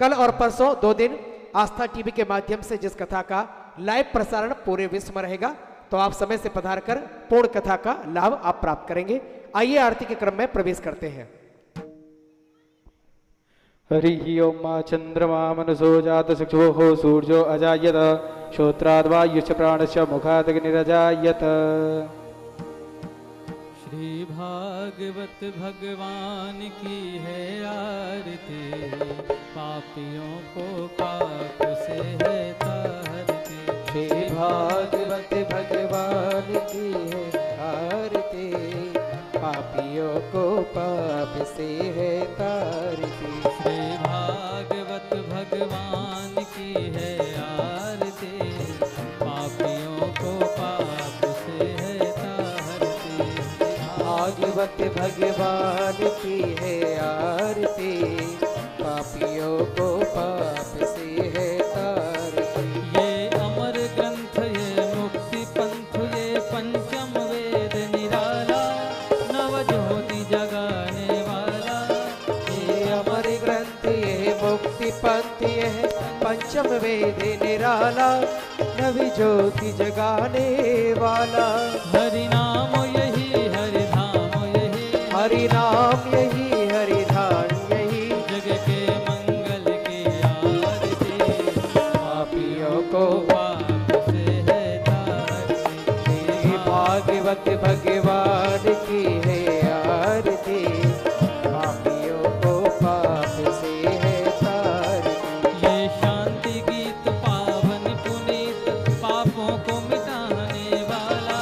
कल और परसों 2 दिन आस्था टीवी के माध्यम से जिस कथा का लाइव प्रसारण पूरे विश्व में रहेगा, तो आप समय से पधार कर पूर्ण कथा का लाभ आप प्राप्त करेंगे। आइए आरती के क्रम में प्रवेश करते हैं। हरि ओम मा चंद्रमा मनसो जात चक्षुः सूर्यो अजायत श्रोत्राद्वायुश्च प्राणश्च मुखादग्निरजायत। श्री भागवत भगवान की है आरती, पापियों को पाप से है तारती। श्री भागवत भगवान की है आरती, पापियों को पाप से है तारती। श्री भागवत भगवान की है आरती, पापियों को पाप से है तारती। भागवत भगवान की है आरती, पापियों को पाप से है तारती। ये अमर ग्रंथ ये मुक्ति पंथ ये पंचम वेद निराला, नव ज्योति जगाने वाला। ये अमर ग्रंथ ये मुक्ति पंथ ये पंचम वेद निराला, नवी ज्योति जगाने वाला। हरि नाम यही हरि धाम यही, हरि नाम यही हरि धाम यही, जग के मंगल की आरती, पापियों को पाप से है तारती। हे भागवत भगवान की है आरती, पापियों को पाप से है तारती। ये शांति गीत पावन पुनीत, पापों को मिटाने वाला,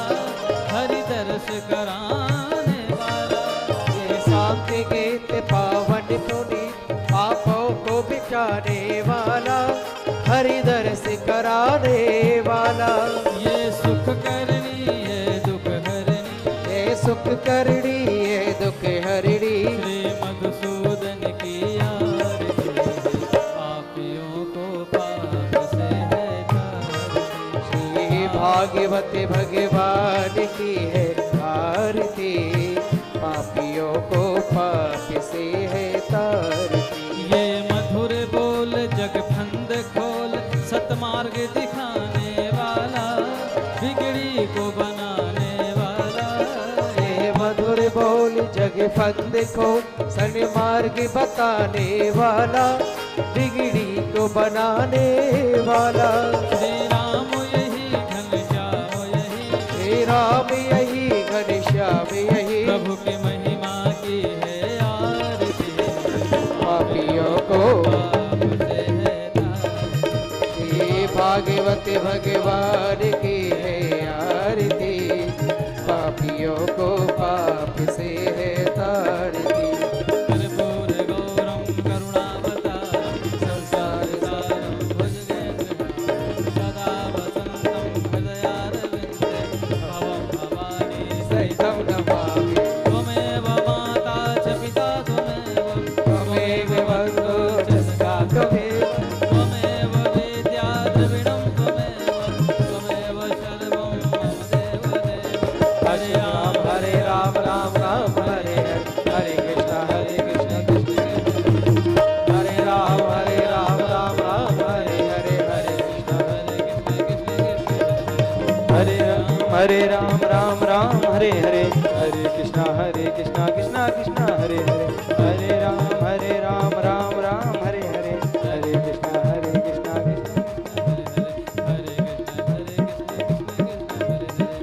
हरि दर्श कराने वाला। ये शांति गीत पावन पुनीत, पापों को मिटाने वाला, हरि दर्श कराने वाला। ये सुख करनी ये दुख हरनी, ये सुख करणी ये दुख हरणी, श्री मधुसूदन की आरती, पापियों को पाप से है तारती। श्री भागवत भगवान की है आरती, पापियों को पाप से है तारती। ये मधुर बोल जग फंद खोल, सतमार्ग दिखाने वाला, बिगड़ी को बनाने वाला। ये मधुर बोल जग फंद को सन्मार्ग बताने वाला, बिगड़ी को बनाने वाला। श्री राम यही घनश्याम यही, श्री राम यही घनश्याम यही, प्रभु की महिमा की है आरती, पापियों को पाप से है तारती। श्री भागवत भगवान की है आरती, पापियों को पाप से है तारती। कर्पूर गौरम करुणावतारम, संसार सारम भुजगेन्द्रहारं, सदा वसन्तं हृदयारविन्दे, भवं भवानी सहितं नमामि। त्वमेव माता च पिता त्वमेव, त्वमेव बन्धो च सखा त्वमेव, त्वमेव वेद्या द्रविणं त्वमेव, त्वमेव सर्वं मम देवदेव। हरे राम राम राम हरे हरे कृष्ण कृष्ण कृष्ण हरे राम राम राम हरे हरे कृष्ण हरे राम राम हरे हरे, हरे कृष्णा कृष्णा कृष्णा हरे हरे, हरे